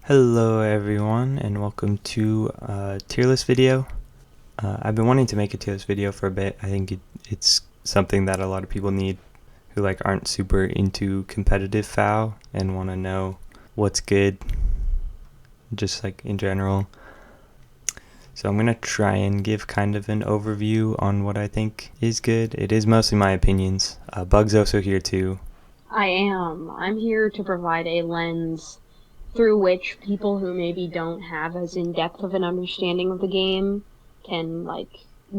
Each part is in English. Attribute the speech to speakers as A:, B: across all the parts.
A: Hello everyone and welcome to a tier list video. I've been wanting to make a tier list video for a bit. I think it's something that a lot of people need who aren't super into competitive FoW and want to know what's good just in general. So I'm going to try and give kind of an overview on what I think is good. It is mostly my opinions. Bug's also here too.
B: I'm here to provide a lens through which people who maybe don't have as in-depth of an understanding of the game can,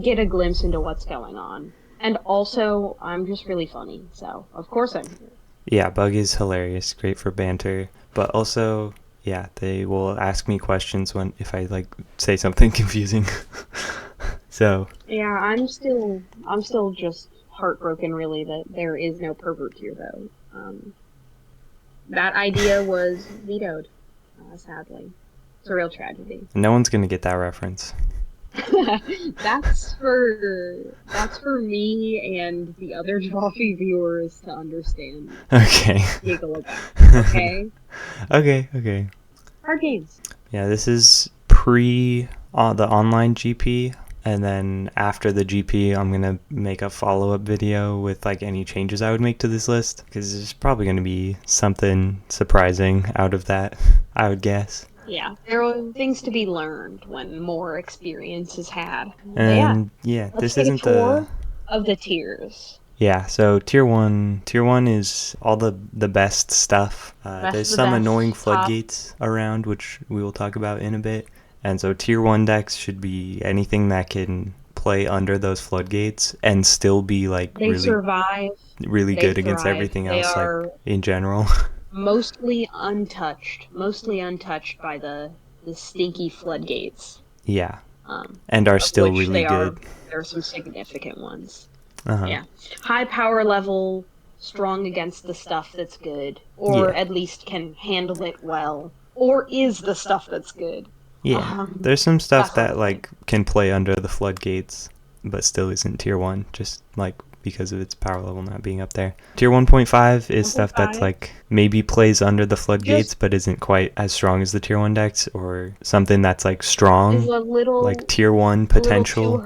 B: get a glimpse into what's going on. And also, I'm just really funny, so of course I'm here.
A: Yeah, Bug is hilarious, great for banter, but also, yeah, they will ask me questions if I say something confusing. So
B: Yeah, I'm still just heartbroken, really, that there is no pervert here, though. That idea was vetoed, sadly. It's a real tragedy.
A: no one's gonna get that reference.
B: That's for me and the other Trophy viewers to understand.
A: Okay.
B: Giggle about. Okay?
A: Okay.
B: Hard games.
A: Yeah, this is pre the online GP, and then after the GP, I'm gonna make a follow-up video with any changes I would make to this list, because there's probably gonna be something surprising out of that, I would guess.
B: Yeah, there are things to be learned when more experience is had.
A: And yeah,
B: Let's
A: this
B: take
A: isn't
B: a tour of the tiers.
A: Yeah, so tier one is all the best stuff. There's some annoying floodgates around, which we will talk about in a bit. And so tier 1 decks should be anything that can play under those floodgates and still be really good against everything else in general.
B: mostly untouched by the stinky floodgates.
A: Yeah. And are still really good.
B: There are some significant ones.
A: Uh-huh.
B: Yeah. High power level, strong against the stuff that's good, or at least can handle it well, or is the stuff that's good.
A: Yeah. There's some stuff that can play under the floodgates, but still isn't tier 1, just because of its power level not being up there. Tier 1.5 is stuff that's maybe plays under the floodgates but isn't quite as strong as the tier 1 decks, or something that's strong, tier 1 potential,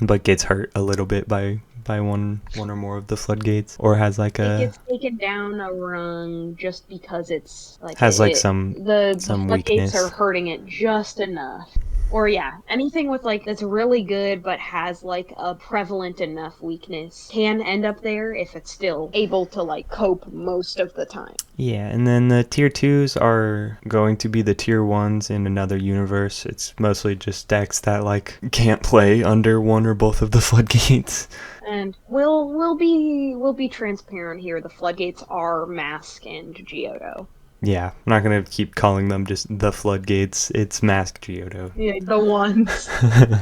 A: but gets hurt a little bit by one or more of the floodgates, or has it
B: gets taken down a rung just because it's
A: has some
B: floodgates
A: weakness
B: are hurting it just enough. Or anything with that's really good but has a prevalent enough weakness can end up there if it's still able to cope most of the time.
A: Yeah, and then the tier 2s are going to be the tier 1s in another universe. It's mostly just decks that can't play under one or both of the floodgates.
B: And we'll be transparent here. The floodgates are Mask and Geodo.
A: Yeah, I'm not gonna keep calling them just the floodgates. It's Mask Geodo.
B: Yeah, the ones,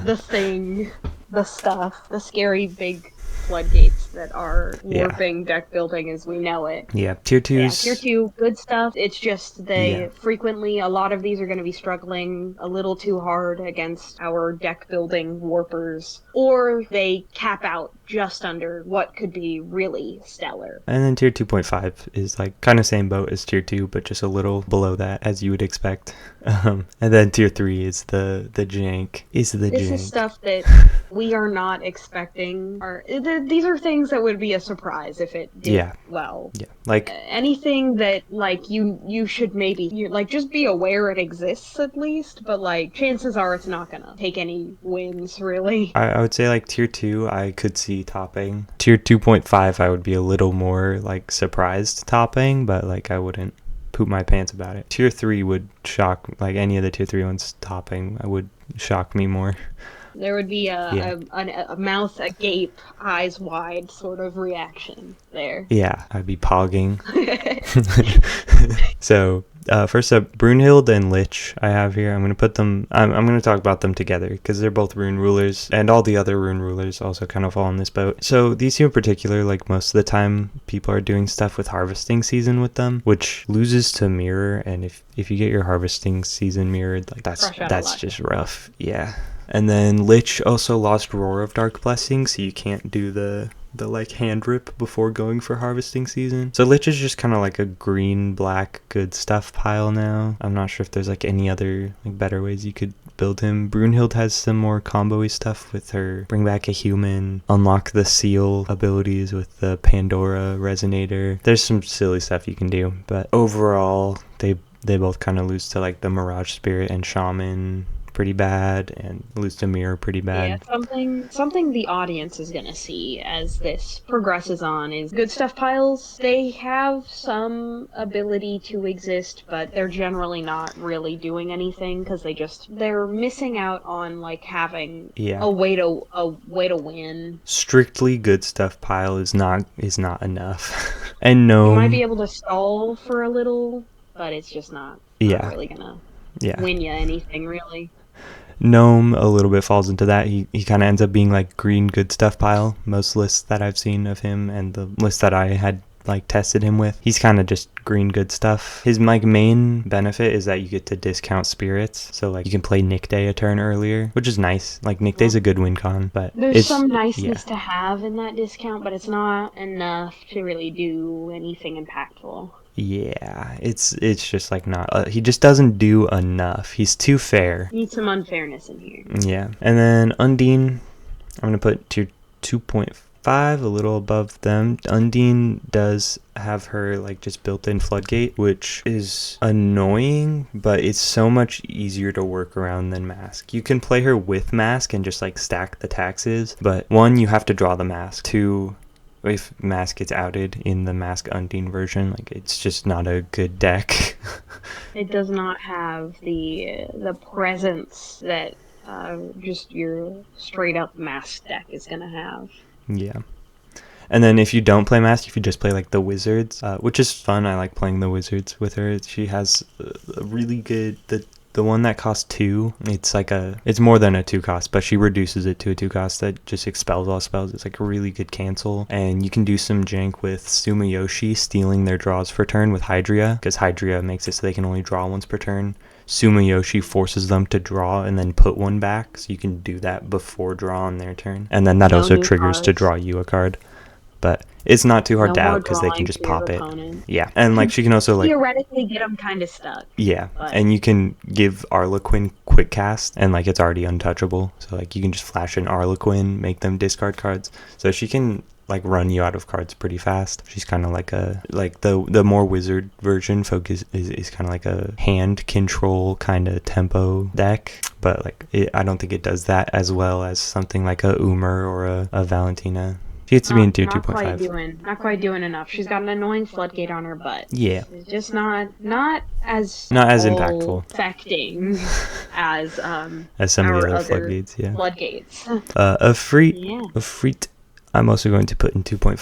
B: the thing, the stuff, the scary big floodgates that are warping deck building as we know it.
A: Yeah, tier 2s.
B: Yeah, tier 2, good stuff. It's just frequently, a lot of these are going to be struggling a little too hard against our deck building warpers, or they cap out just under what could be really stellar.
A: And then tier 2.5 is kind of same boat as tier 2, but just a little below that, as you would expect. And then tier 3 is the jank. This
B: is stuff that we are not expecting. These are things that would be a surprise if it did well.
A: Yeah,
B: anything that you should maybe just be aware it exists at least, but chances are it's not gonna take any wins really.
A: I would say tier 2 I could see topping. Tier 2.5 I would be a little more surprised topping, but I wouldn't poop my pants about it. Tier 3 would shock, any of the tier 3 ones topping would shock me more.
B: There would be a mouth agape, eyes wide sort of reaction there.
A: Yeah, I'd be pogging. So, first up, Brunhild and Lich I have here. I'm going to put them, I'm going to talk about them together because they're both rune rulers, and all the other rune rulers also kind of fall in this boat. So these two in particular, most of the time people are doing stuff with harvesting season with them, which loses to mirror, and if you get your harvesting season mirrored, that's just rough. Yeah. And then Lich also lost Roar of Dark Blessing, so you can't do the like hand rip before going for harvesting season. So Lich is just kind of like a green black good stuff pile now. I'm not sure if there's like any other like better ways you could build him. Brunhild has some more combo-y stuff with her bring back a human, unlock the seal abilities with the Pandora resonator. There's some silly stuff you can do, but overall they both kind of lose to like the Mirage Spirit and Shaman pretty bad, and lose to Mirror pretty
B: Yeah,
A: bad.
B: something the audience is gonna see as this progresses on is good stuff piles. They have some ability to exist, but they're generally not really doing anything because they're missing out on like having
A: Yeah.
B: a way to win.
A: Strictly good stuff pile is not enough. And
B: You might
A: Gnome,
B: be able to stall for a little, but it's just not
A: yeah,
B: really gonna
A: yeah.
B: win you anything really.
A: Gnome a little bit falls into that. He kind of ends up being like green good stuff pile. Most lists that I've seen of him and the list that I had like tested him with, he's kind of just green good stuff. His like main benefit is that you get to discount spirits, so like you can play Nick Day a turn earlier, which is nice. Like Nick Day's a good win con, but
B: There's
A: it's
B: some
A: yeah.
B: niceness to have in that discount, but it's not enough to really do anything impactful.
A: Yeah, it's just like not. He just doesn't do enough. He's too fair.
B: Need some unfairness in here.
A: Yeah, and then Undine, I'm gonna put tier 2.5, a little above them. Undine does have her like just built-in floodgate, which is annoying, but it's so much easier to work around than Mask. You can play her with Mask and just like stack the taxes, but one, you have to draw the Mask. Two, if Mask gets outed in the Mask Undine version, like it's just not a good deck.
B: It does not have the presence that just your straight up mask deck is gonna have.
A: Yeah. And then if you don't play Mask, if you just play like the Wizards, which is fun. I like playing the Wizards with her. She has a really good the one that costs 2. It's more than a 2 cost, but she reduces it to a 2 cost that just expels all spells. It's like a really good cancel, and you can do some jank with Sumiyoshi stealing their draws for turn with Hydria, because Hydria makes it so they can only draw once per turn. Sumiyoshi forces them to draw and then put one back, so you can do that before draw on their turn, and then that
B: No
A: also
B: new
A: triggers to
B: cards.
A: draw you a card. But it's not too hard
B: No
A: to
B: more
A: out because they can
B: drawing
A: just
B: for your
A: pop it.
B: opponent.
A: Yeah, and like she can also like
B: Theoretically get them kind of stuck.
A: yeah,
B: But
A: and you can give Arlequin quick cast, and like it's already untouchable. So like you can just flash an Arlequin, make them discard cards. So she can like run you out of cards pretty fast. She's kind of like the more wizard version. Focus is kind of like a hand control kind of tempo deck, but like I don't think it does that as well as something like a Umer or a Valentina. She gets to be in tier
B: not quite
A: 2.5.
B: not quite doing enough. She's got an annoying floodgate on her butt.
A: Yeah,
B: It's just not as
A: not as
B: all
A: impactful
B: affecting as
A: as some of the
B: our
A: other
B: other
A: floodgates. Yeah.
B: floodgates. Yeah.
A: A Freet I'm also going to put in 2.5.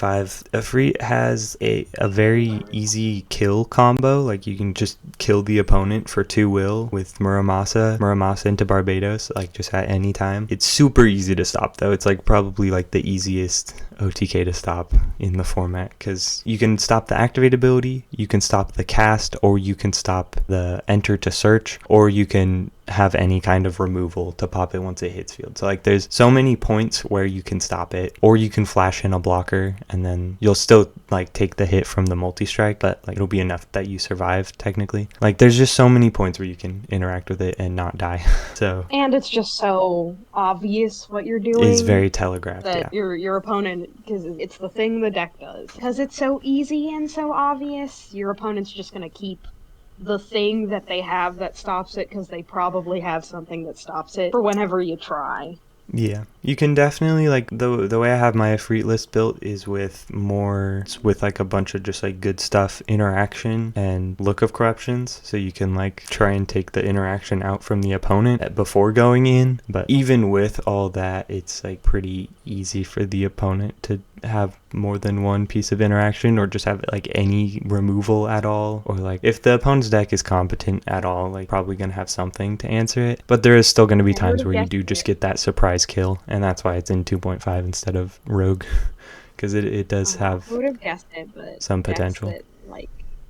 A: Efreet has a very easy kill combo. Like you can just kill the opponent for 2 will with Muramasa into Barbados, like just at any time. It's super easy to stop though. It's like probably like the easiest OTK to stop in the format, because you can stop the activate ability, you can stop the cast, or you can stop the enter to search, or you can have any kind of removal to pop it once it hits field. So like there's so many points where you can stop it, or you can flash in a blocker and then you'll still like take the hit from the multi-strike, but like it'll be enough that you survive technically. Like there's just so many points where you can interact with it and not die. So
B: And it's just so obvious what you're
A: it's
B: doing
A: very telegraphed.
B: that
A: Yeah.
B: your opponent, because it's the thing the deck does. Because it's so easy and so obvious, your opponent's just going to keep the thing that they have that stops it, because they probably have something that stops it for whenever you try.
A: Yeah, you can definitely like the way I have my Efreet list built is with like a bunch of just like good stuff, interaction and look of corruptions, so you can like try and take the interaction out from the opponent before going in. But even with all that, it's like pretty easy for the opponent to have more than one piece of interaction, or just have like any removal at all, or like if the opponent's deck is competent at all, like probably gonna have something to answer it. But there is still gonna be times where you do just get that surprise kill, and that's why it's in 2.5 instead of rogue, because it does have
B: I would have guessed it, but
A: some potential.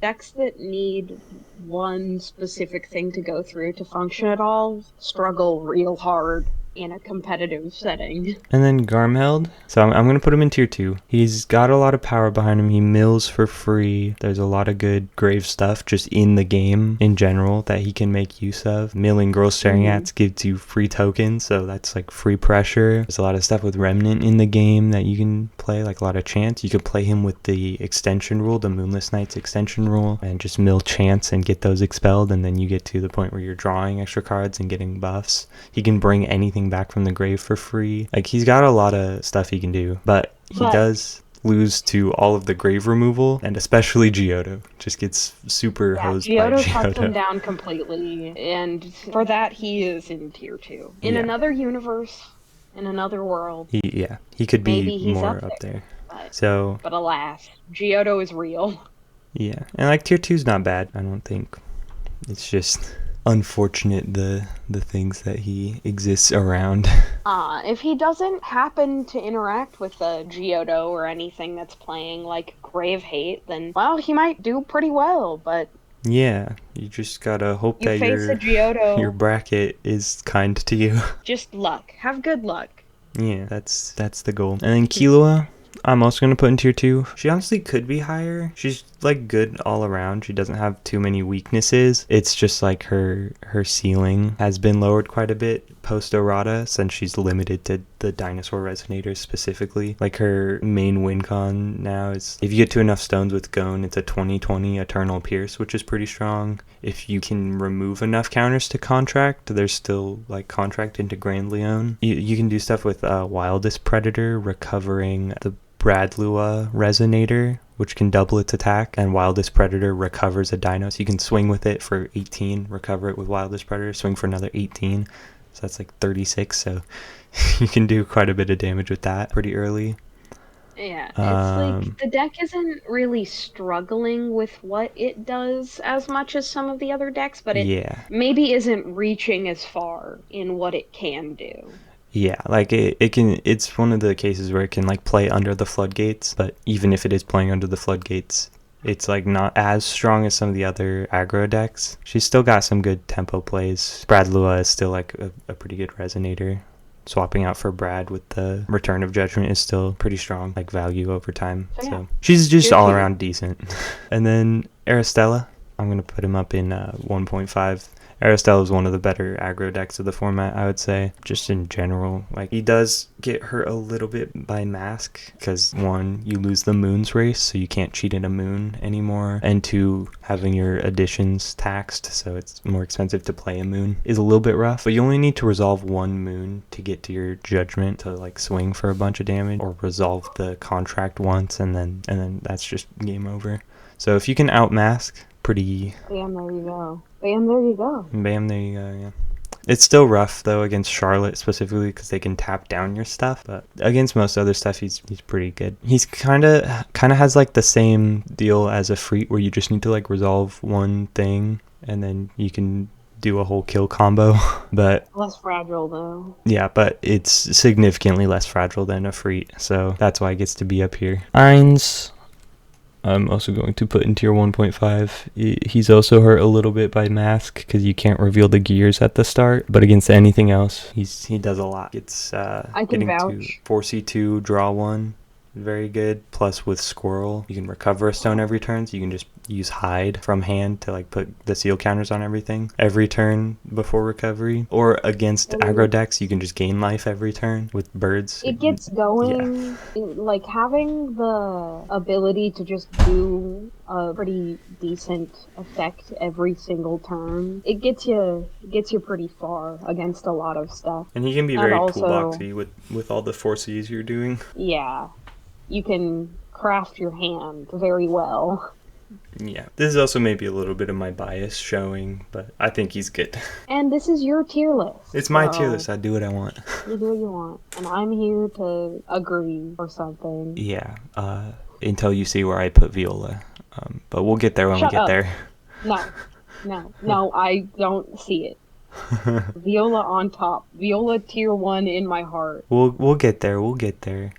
B: Decks that need one specific thing to go through to function at all struggle real hard in a competitive setting.
A: And then Garmheld. So I'm going to put him in tier 2. He's got a lot of power behind him. He mills for free. There's a lot of good grave stuff just in the game in general that he can make use of. Milling Girl Staring Ats gives you free tokens, so that's like free pressure. There's a lot of stuff with Remnant in the game that you can play, like a lot of chance. You could play him with the extension rule, the Moonless Knights extension rule, and just mill chance and get those expelled, and then you get to the point where you're drawing extra cards and getting buffs. He can bring anything back from the grave for free. Like, he's got a lot of stuff he can do, but he does lose to all of the grave removal, and especially Giotto. Just gets super hosed by
B: Giotto cuts him
A: Giotto.
B: down completely, and for that he is in tier 2. In another universe, in another world,
A: He could be
B: maybe he's
A: more up there.
B: But alas, Giotto is real.
A: Yeah, and like tier 2's not bad, I don't think. It's just unfortunate the things that he exists around.
B: If he doesn't happen to interact with a Giotto or anything that's playing like Grave Hate, then well, he might do pretty well, but
A: yeah, you just gotta hope that your bracket is kind to you.
B: Just luck. Have good luck.
A: Yeah, that's the goal. And then Killua, I'm also going to put in tier 2. She honestly could be higher. She's like good all around. She doesn't have too many weaknesses. It's just like her ceiling has been lowered quite a bit post Errata, since she's limited to the dinosaur resonators specifically. Like, her main win con now is if you get to enough stones with Gon, it's a 20/20 Eternal Pierce, which is pretty strong. If you can remove enough counters to contract, there's still like contract into Grand Leon. You can do stuff with Wildest Predator, recovering the Bradlua Resonator, which can double its attack, and Wildest Predator recovers a dino, so you can swing with it for 18, recover it with Wildest Predator, swing for another 18, so that's like 36, so you can do quite a bit of damage with that pretty early.
B: Yeah, it's like the deck isn't really struggling with what it does as much as some of the other decks, but it maybe isn't reaching as far in what it can do.
A: Yeah, like it's one of the cases where it can like play under the floodgates, but even if it is playing under the floodgates, it's like not as strong as some of the other aggro decks. She's still got some good tempo plays. Brad Lua is still like a pretty good resonator. Swapping out for Brad with the Return of Judgment is still pretty strong, like value over time. So she's just all around decent. And then Aristella, I'm going to put him up in 1.5. Aristella is one of the better aggro decks of the format, I would say, just in general. Like, he does get hurt a little bit by Mask, because 1, you lose the Moon's Race, so you can't cheat in a Moon anymore, and 2, having your additions taxed, so it's more expensive to play a Moon, is a little bit rough. But you only need to resolve 1 Moon to get to your Judgment to like swing for a bunch of damage, or resolve the contract once, and then that's just game over. So if you can outmask, pretty...
B: Bam, there you go. Bam, there you go.
A: Bam, there you go, yeah. It's still rough, though, against Charlotte specifically, because they can tap down your stuff. But against most other stuff, he's pretty good. He's kind of has, like, the same deal as a Freet, where you just need to, like, resolve one thing, and then you can do a whole kill combo. But
B: less fragile, though.
A: Yeah, but it's significantly less fragile than a Freet, so that's why it gets to be up here. Ainz, I'm also going to put in tier 1.5. He's also hurt a little bit by Mask, because you can't reveal the gears at the start. But against anything else, he does a lot. It's getting to 4C2, draw 1. Very good. Plus with Squirrel, you can recover a stone every turn, so you can just use Hide from hand to like put the seal counters on everything every turn before recovery. Or against aggro decks, you can just gain life every turn with birds.
B: It gets going. Like, having the ability to just do a pretty decent effect every single turn, it gets you pretty far against a lot of stuff.
A: And he can be very toolboxy with all the 4Cs you're doing.
B: Yeah. You can craft your hand very well.
A: Yeah, this is also maybe a little bit of my bias showing, but I think he's good.
B: And this is your tier list.
A: It's my tier list. I do what I want.
B: You do what you want. And I'm here to agree or something.
A: Yeah, until you see where I put Viola. But we'll get there when we get there.
B: No, I don't see it. Viola on top. Viola tier 1 in my heart.
A: We'll get there.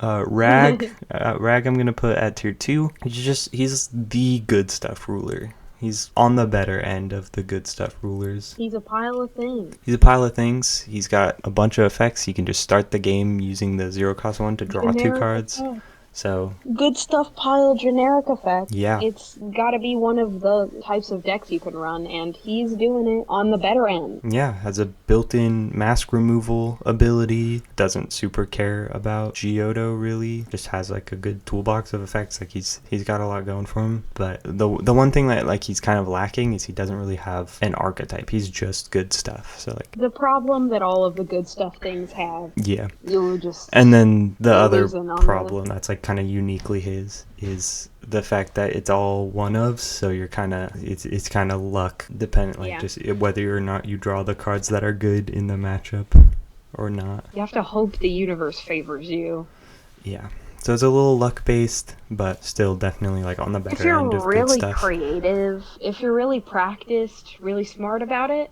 A: Rag, I'm gonna put at tier 2. He's the good stuff ruler. He's on the better end of the good stuff rulers.
B: He's a pile of things.
A: He's a pile of things. He's got a bunch of effects. He can just start the game using the 0-cost one to draw 2
B: Generic
A: cards.
B: effect.
A: So
B: Good stuff pile generic effect.
A: yeah.
B: It's got to be one of the types of decks you can run, and he's doing it on the better end.
A: Yeah, has a built-in mask removal ability. Doesn't super care about Geodo really. Just has like a good toolbox of effects. Like he's got a lot going for him. But the one thing that like he's kind of lacking is he doesn't really have an archetype. He's just good stuff. So like
B: The problem that all of the good stuff things have.
A: yeah.
B: You just.
A: And then the other
B: losing on
A: problem that's like kind of uniquely his is the fact that it's all one-ofs, so you're kind of it's kind of luck dependent, like just whether or not you draw the cards that are good in the matchup or not.
B: You have to hope the universe favors you.
A: Yeah, so it's a little luck based, but still definitely like on the better
B: If you're
A: end of good
B: really
A: stuff.
B: creative, if you're really practiced, really smart about it,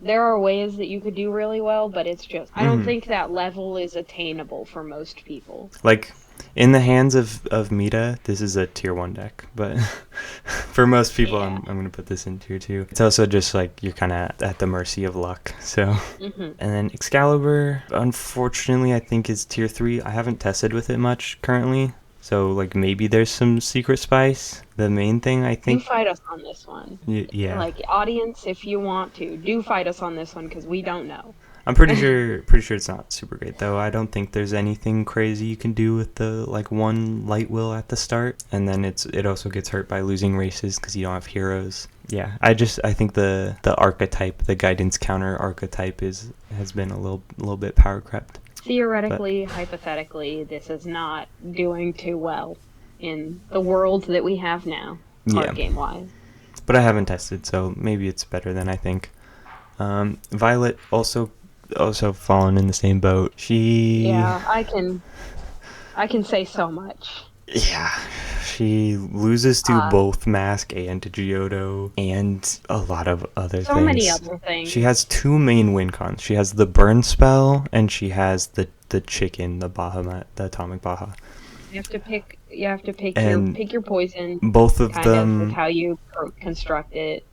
B: there are ways that you could do really well, but it's just I don't think that level is attainable for most people.
A: Like in the hands of Meta, this is a tier 1 deck, but for most people, I'm going to put this in tier 2. It's also just like you're kind of at the mercy of luck. So, and then Excalibur, unfortunately, I think is tier 3. I haven't tested with it much currently, so like maybe there's some secret spice. The main thing I think.
B: Do fight us on this one.
A: Yeah.
B: Like audience, if you want to, do fight us on this one because we don't know.
A: I'm pretty sure it's not super great though. I don't think there's anything crazy you can do with the like one light will at the start, and then it also gets hurt by losing races because you don't have heroes. Yeah, I think the archetype, the guidance counter archetype has been a little bit power crept.
B: Theoretically, hypothetically, this is not doing too well in the world that we have now, card game wise.
A: But I haven't tested, so maybe it's better than I think. Violet also fallen in the same boat.
B: Yeah, I can say so much.
A: Yeah, she loses to both Mask and to Geodo and a lot of other things.
B: So many other things.
A: She has 2 main win cons. She has the burn spell and she has the chicken, the Bahamut, the atomic Baha.
B: You have to pick
A: And
B: your poison.
A: Both of them
B: with how you construct it.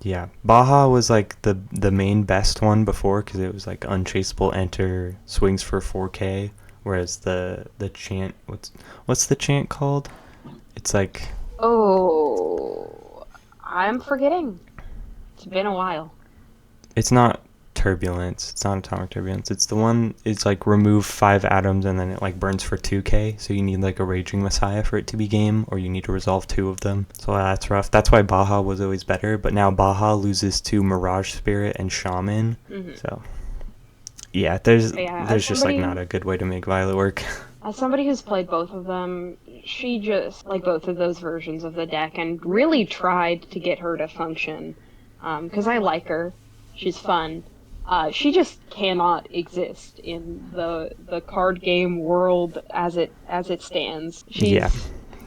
A: Yeah, Baja was like the main best one before because it was like unchaseable enter, swings for 4K, whereas the chant, what's the chant called? It's like,
B: oh, I'm forgetting. It's been a while.
A: It's not turbulence. It's not atomic turbulence. It's the one. It's like remove 5 atoms and then it like burns for 2K. So you need like a raging messiah for it to be game, or you need to resolve 2 of them. So that's rough. That's why Baja was always better. But now Baja loses to Mirage Spirit and Shaman. So yeah, there's just like not a good way to make Violet work.
B: As somebody who's played both of them, she just like both of those versions of the deck and really tried to get her to function. Because I like her. She's fun. She just cannot exist in the card game world as it stands.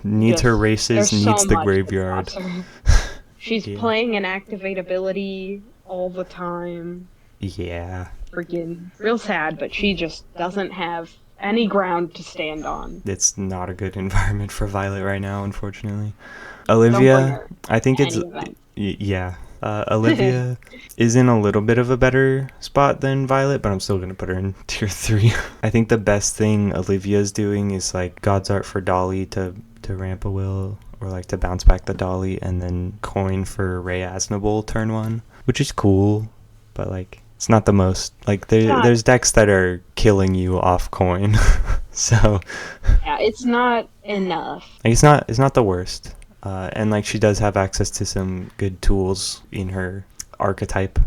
A: Needs her races, needs the graveyard.
B: She's playing an activate ability all the time.
A: Yeah.
B: Freaking real sad, but she just doesn't have any ground to stand on.
A: It's not a good environment for Violet right now, unfortunately. Olivia, I think it's Olivia is in a little bit of a better spot than Violet, but I'm still going to put her in tier 3. I think the best thing Olivia's doing is like God's Art for Dolly to ramp a will, or like to bounce back the Dolly, and then coin for Ray Asnable turn 1, which is cool, but like it's not the most, like there's decks that are killing you off coin. So
B: yeah, it's not enough.
A: Like it's not the worst. And like she does have access to some good tools in her archetype,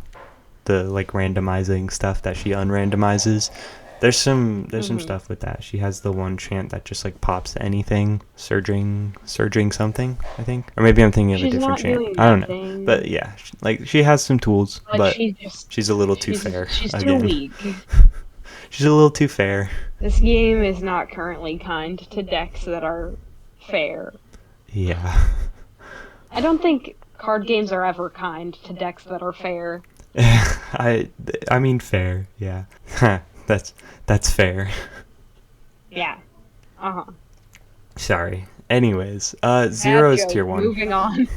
A: the like randomizing stuff that she unrandomizes. There's some stuff with that. She has the one chant that just like pops to anything, surging something, I think, or maybe I'm thinking of a different chant. I don't know, but yeah, like she has some tools, but she's a little too fair.
B: She's too weak.
A: She's a little too fair.
B: This game is not currently kind to decks that are fair.
A: Yeah.
B: I don't think card games are ever kind to decks that are fair.
A: I mean fair, yeah. That's fair.
B: Yeah.
A: Sorry. Anyways, Zero is tier 1.
B: Moving on.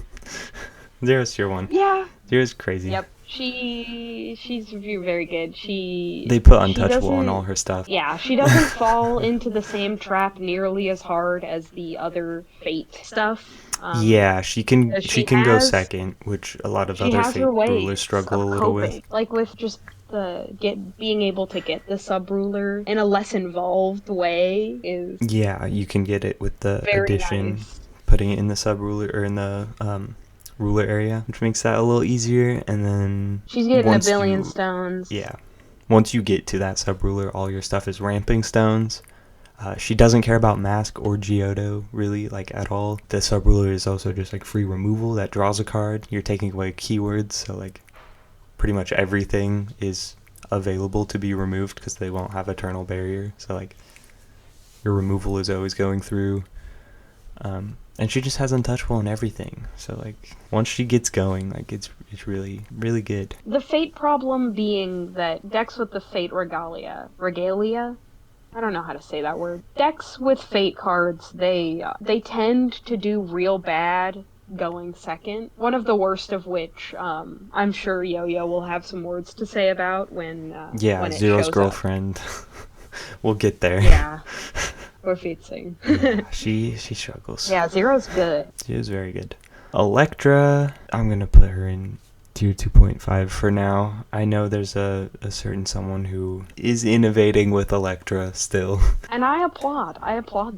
A: Zero's tier 1.
B: Yeah.
A: Zero's crazy.
B: Yep. She's very good.
A: They put
B: She
A: untouchable on all
B: doesn't
A: her stuff.
B: yeah, she doesn't fall into the same trap nearly as hard as the other Fate stuff.
A: Yeah, she can
B: 'Cause
A: go second, which a lot of
B: she
A: other
B: has her
A: Fate rulers
B: ways
A: struggle
B: of
A: a little with.
B: coping, like with just being able to get the sub ruler in a less involved way is
A: Yeah, you can get it with the
B: very
A: addition,
B: nice.
A: putting it in the sub ruler or in the ruler area, which makes that a little easier. And then
B: She's getting a billion stones.
A: yeah, once you get to that sub ruler, all your stuff is ramping stones. She doesn't care about mask or Geodo really, like, at all. The sub ruler is also just like free removal that draws a card. You're taking away keywords, so like pretty much everything is available to be removed because they won't have eternal barrier. So like your removal is always going through. And she just has untouchable on everything. So like once she gets going, like it's really really good.
B: The Fate problem being that decks with the Fate regalia. I don't know how to say that word. Decks with Fate cards, they tend to do real bad going second. One of the worst of which I'm sure Yo-Yo will have some words to say about when it
A: Zero's
B: shows
A: girlfriend. We'll get there.
B: Up. Yeah. Or Featsing.
A: Yeah, she struggles.
B: Yeah, Zero's good.
A: She is very good. Electra, I'm gonna put her in tier 2.5 for now. I know there's a certain someone who is innovating with Electra still.
B: And I applaud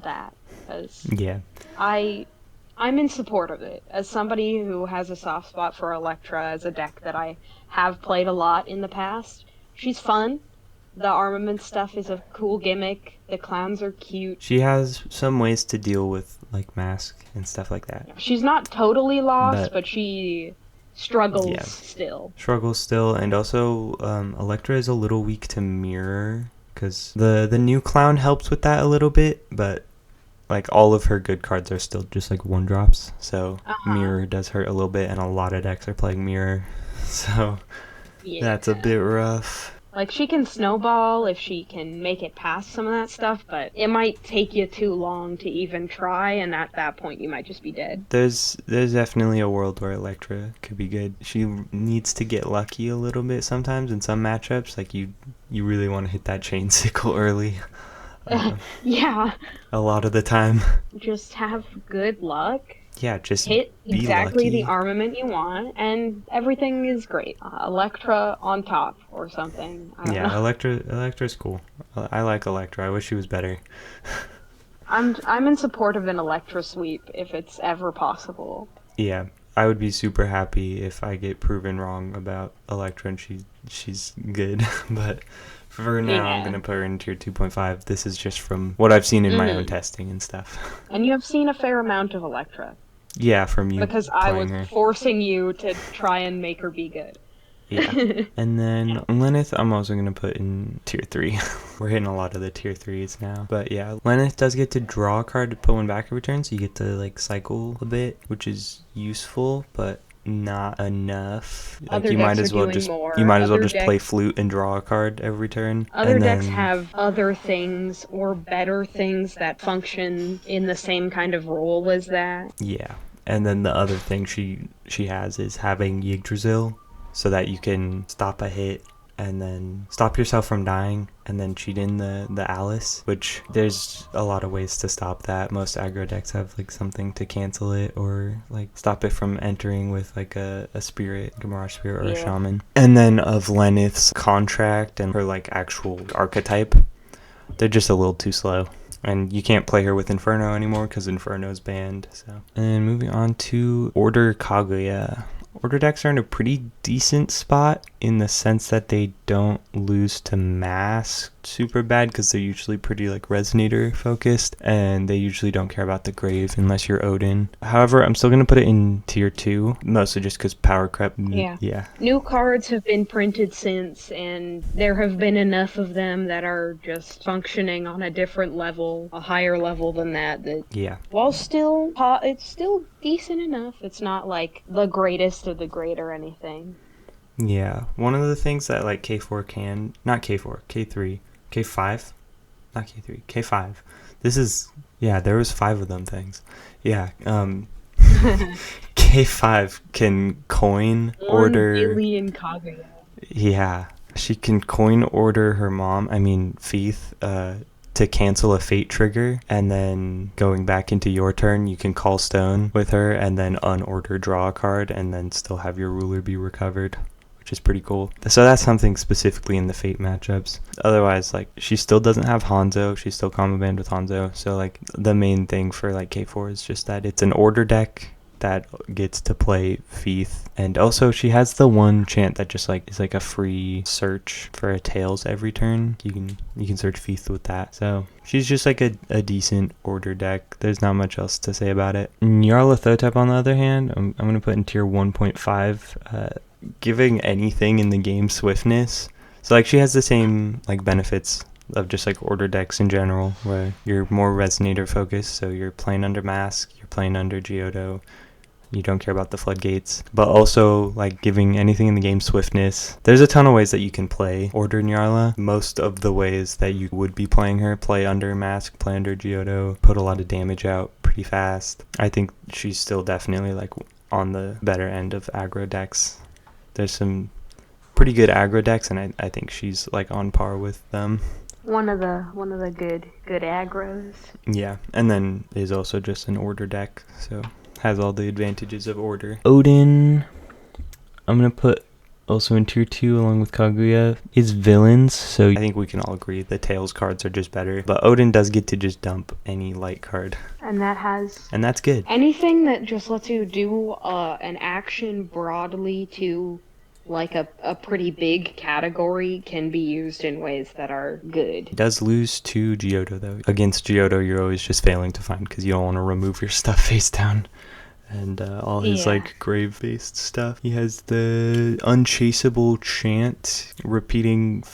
B: that. Because
A: yeah.
B: I'm in support of it. As somebody who has a soft spot for Electra as a deck that I have played a lot in the past, she's fun. The armament stuff is a cool gimmick. The clowns are cute.
A: She has some ways to deal with like mask and stuff like that.
B: She's not totally lost, but she struggles still.
A: Struggles still, and also Electra is a little weak to mirror because the new clown helps with that a little bit, but like all of her good cards are still just like 1-drops. So mirror does hurt a little bit, and a lot of decks are playing mirror. So that's a bit rough.
B: Like, she can snowball if she can make it past some of that stuff, but it might take you too long to even try, and at that point you might just be dead.
A: There's definitely a world where Electra could be good. She needs to get lucky a little bit sometimes in some matchups. Like, you really want to hit that chain sickle early.
B: Yeah.
A: A lot of the time.
B: Just have good luck.
A: Yeah, just
B: hit exactly
A: lucky.
B: The armament you want, and everything is great. Electra on top or something. I don't know.
A: Electra's cool. I like Electra. I wish she was better.
B: I'm in support of an Electra sweep if it's ever possible.
A: Yeah, I would be super happy if I get proven wrong about Electra and she's good, but for now I'm gonna put her in tier 2.5. This is just from what I've seen in my own testing and stuff.
B: And you have seen a fair amount of Electra.
A: Yeah, from you.
B: Because I was forcing you to try and make her be good.
A: Yeah. And then Lenneth, I'm also going to put in tier 3. We're hitting a lot of the tier 3s now. But yeah, Lenneth does get to draw a card to put one back every turn, so you get to like cycle a bit, which is useful, but not enough. Like you might as well just play flute and draw a card every turn.
B: Other decks have other things or better things that function in the same kind of role as that.
A: Yeah. And then the other thing she has is having Yggdrasil, so that you can stop a hit and then stop yourself from dying and then cheat in the Alice, which there's a lot of ways to stop that. Most aggro decks have like something to cancel it or like stop it from entering with like a spirit, a Mirage Spirit, or a Shaman. And then of Lenneth's contract and her like actual archetype, they're just a little too slow. And you can't play her with Inferno anymore because Inferno's banned. So, and moving on to Order Kaguya. Order decks are in a pretty decent spot in the sense that they don't lose to mask super bad because they're usually pretty like resonator focused and they usually don't care about the grave unless you're Odin. However, I'm still going to put it in tier 2, mostly just because power creep. Yeah.
B: New cards have been printed since, and there have been enough of them that are just functioning on a different level, a higher level than that. While still, it's still decent enough. It's not like the greatest of the great or anything.
A: Yeah, one of the things that like K4 can, not K4, K3, K5, not K3, K5. This is, there was 5 of them things. Yeah, K5 can coin
B: One
A: order.
B: billion Kaguya.
A: Yeah, she can coin order her mom, I mean Feith, to cancel a fate trigger, and then going back into your turn, you can call stone with her, and then unorder draw a card, and then still have your ruler be recovered, which is pretty cool. So that's something specifically in the fate matchups. Otherwise, like, she still doesn't have Hanzo. She's still combo banned with Hanzo. So like the main thing for like K4 is just that it's an order deck that gets to play Feith, and also she has the one chant that just like is like a free search for a tails every turn. You can search Feith with that, so she's just like a decent order deck. There's not much else to say about it. Nyarlathotep, on the other hand, I'm gonna put in tier 1.5, giving anything in the game swiftness. So like she has the same like benefits of just like order decks in general, where you're more resonator focused, so you're playing under Mask, you're playing under Geodo, you don't care about the floodgates, but also like giving anything in the game swiftness. There's a ton of ways that you can play Order Nyarla. Most of the ways that you would be playing her, play under Mask, play under Geodo, put a lot of damage out pretty fast. I think she's still definitely like on the better end of aggro decks. There's some pretty good aggro decks, and I think she's like on par with them.
B: One of the good aggros.
A: Yeah, and then is also just an order deck, so has all the advantages of order. Odin, I'm gonna put also in tier 2 along with Kaguya, is villains, so I think we can all agree the Tails cards are just better, but Odin does get to just dump any light card,
B: And
A: that's good.
B: anything that just lets you do an action broadly to like a pretty big category can be used in ways that are good.
A: He does lose to Geodo though. Against Geodo, you're always just failing to find because you don't want to remove your stuff face down. And all his like grave-based stuff. He has the unchaseable chant, repeating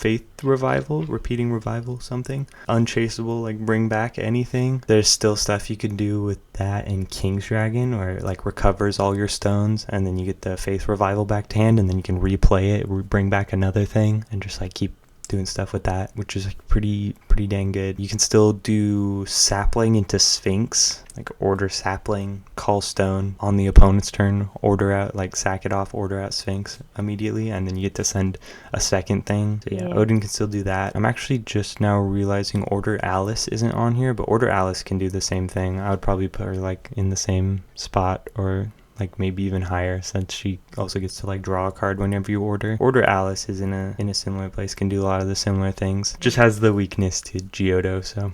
A: revival, something. Unchaseable, like bring back anything. There's still stuff you can do with that in King's Dragon, where it like recovers all your stones, and then you get the faith revival back to hand, and then you can replay it, bring back another thing, and just like keep doing stuff with that, which is like pretty dang good. You can still do sapling into Sphinx, like order sapling, call stone on the opponent's turn, order out, like sack it off, order out Sphinx immediately, and then you get to send a second thing. So yeah, Odin can still do that. I'm actually just now realizing Order Alice isn't on here, but Order Alice can do the same thing. I would probably put her like in the same spot, or like maybe even higher, since she also gets to like draw a card whenever you order. Order Alice is in a similar place, can do a lot of the similar things. Just has the weakness to Geodo, so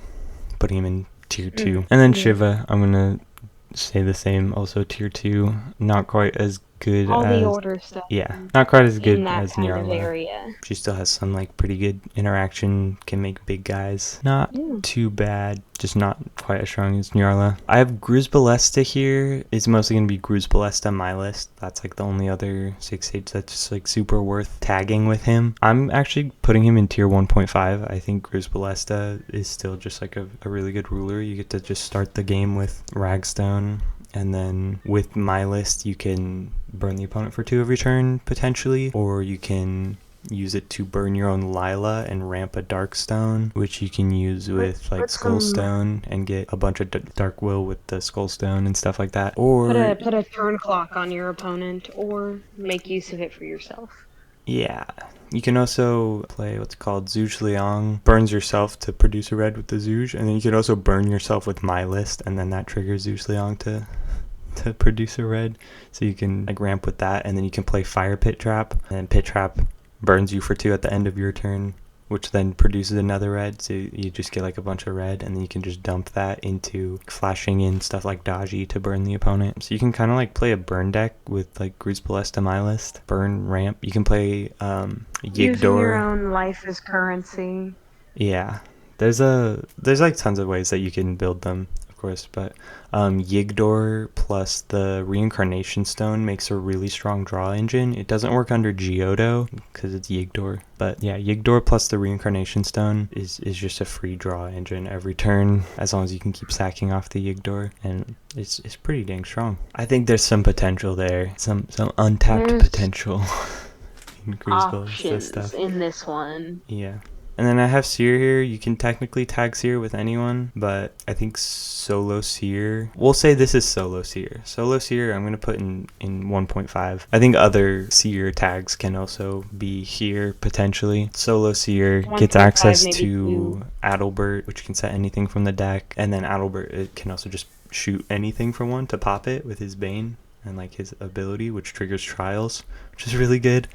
A: putting him in tier 2. And then Shiva, I'm gonna say the same, also tier 2. Not quite as good
B: all
A: as
B: the order stuff.
A: Yeah, not quite as good
B: in that
A: as
B: kind of
A: Nyarla.
B: area.
A: She still has some like pretty good interaction, can make big guys. Not too bad, just not quite as strong as Nyarla. I have Gruz Ballesta here. It's mostly going to be Gruz Ballesta on my list. That's like the only other 6H that's just like super worth tagging with him. I'm actually putting him in tier 1.5. I think Gruz Ballesta is still just like a really good ruler. You get to just start the game with Ragstone, and then with my list you can burn the opponent for 2 every turn potentially, or you can use it to burn your own Lila and ramp a Darkstone, which you can use with like Skullstone and get a bunch of Dark Will with the Skullstone and stuff like that. Or
B: put a turn clock on your opponent, or make use of it for yourself.
A: Yeah, you can also play what's called Zhuge Liang, burns yourself to produce a red with the Zhuge, and then you can also burn yourself with my list, and then that triggers Zhuge Liang to produce a red. So you can like ramp with that, and then you can play Fire Pit Trap, and Pit Trap burns you for 2 at the end of your turn, which then produces another red, so you just get like a bunch of red, and then you can just dump that into flashing in stuff like Daji to burn the opponent. So you can kind of like play a burn deck with like Gruz Ballesta my list, burn ramp. You can play Yigdor.
B: Using your own life as currency.
A: Yeah, there's like tons of ways that you can build them, of course, but Yigdor plus the Reincarnation Stone makes a really strong draw engine. It doesn't work under Geodo because it's Yigdor, but yeah, Yigdor plus the Reincarnation Stone is just a free draw engine every turn, as long as you can keep sacking off the Yigdor, and it's pretty dang strong. I think there's some potential there, some untapped potential in Gruz Ballesta stuff.
B: In this one.
A: Yeah. And then I have Seer here. You can technically tag Seer with anyone, but I think solo Seer. We'll say this is solo Seer. Solo Seer I'm going to put in 1.5. I think other Seer tags can also be here potentially. Solo Seer gets
B: 1.5,
A: access
B: maybe
A: to
B: 2.
A: Adalbert, which can set anything from the deck. And then Adalbert, it can also just shoot anything for one to pop it with his Bane and like his ability, which triggers trials, which is really good.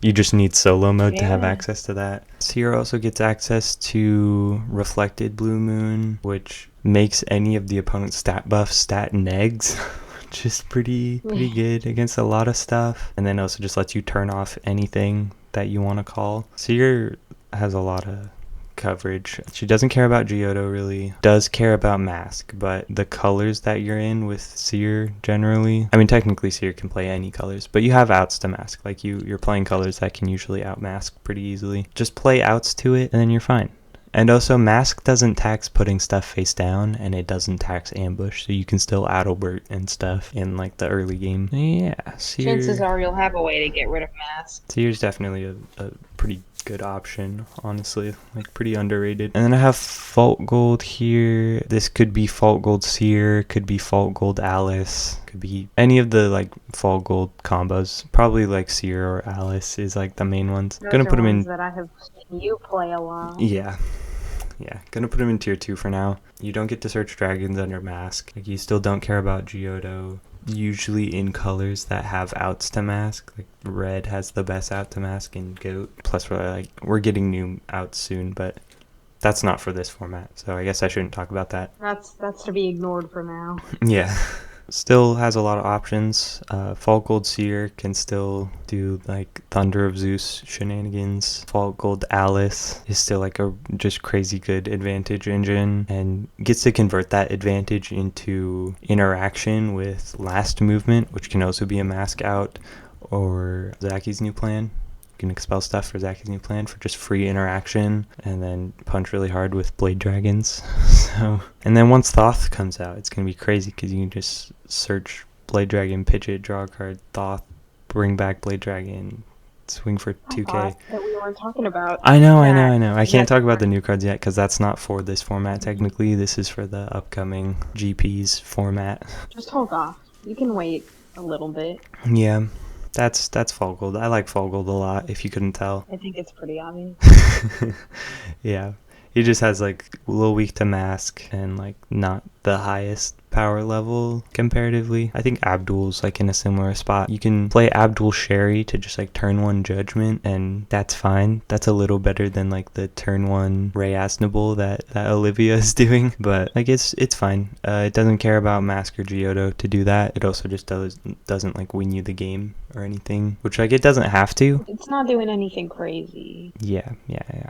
A: You just need solo mode to have
B: Yeah.
A: access to that. Seer also gets access to Reflected Blue Moon, which makes any of the opponent's stat buffs stat negs, which is pretty good against a lot of stuff. And then also just lets you turn off anything that you want to call. Seer has a lot of coverage. She doesn't care about Geodo really, does care about Mask, but the colors that you're in with Seer generally, I mean technically Seer can play any colors, but you have outs to Mask. Like you're playing colors that can usually outmask pretty easily. Just play outs to it and then you're fine. And also Mask doesn't tax putting stuff face down, and it doesn't tax ambush, so you can still Adalbert and stuff in like the early game. Yeah, Seer.
B: Chances are you'll have a way to get rid of Mask.
A: Seer's definitely a pretty good option, honestly, like pretty underrated. And then I have Fault Gold here. This could be Fault Gold Seer, could be Fault Gold Alice, could be any of the like Fault Gold combos. Probably like Seer or Alice is like the main ones.
B: Those
A: Gonna
B: are
A: put them
B: ones
A: in.
B: that I have seen you play a lot.
A: Yeah. Gonna put him in tier 2 for now. You don't get to search dragons under Mask. Like you still don't care about Geodo. Usually in colors that have outs to Mask. Like red has the best out to Mask and Goat. Plus we're getting new outs soon, but that's not for this format. So I guess I shouldn't talk about that.
B: That's to be ignored for now.
A: Yeah. Still has a lot of options. Fault Gold Seer can still do like Thunder of Zeus shenanigans. Fault Gold Alice is still like a just crazy good advantage engine and gets to convert that advantage into interaction with last movement, which can also be a mask out, or Zaki's new plan. You can expel stuff for Zaki's new plan for just free interaction, and then punch really hard with Blade Dragons. And then once Thoth comes out, it's gonna be crazy because you can just search Blade Dragon, pitch it, draw a card, Thoth, bring back Blade Dragon, swing for 2k.
B: I thought that we weren't talking about
A: I know.
B: that.
A: I can't talk about the new cards yet because that's not for this format technically. This is for the upcoming GP's format.
B: Just hold off. You can wait a little bit.
A: Yeah. That's Fall Gold. I like Fall Gold a lot, if you couldn't tell.
B: I think it's pretty obvious.
A: Yeah. He just has like a little weak to Mask and like not the highest power level comparatively. I think Abdul's like in a similar spot. You can play Abdul Sherry to just like turn 1 Judgment, and that's fine. That's a little better than like the turn 1 Ray Asnable that Olivia is doing, but like it's fine. It doesn't care about Mask or Geodo to do that. It also just doesn't like win you the game or anything, which like it doesn't have to.
B: It's not doing anything crazy.
A: Yeah.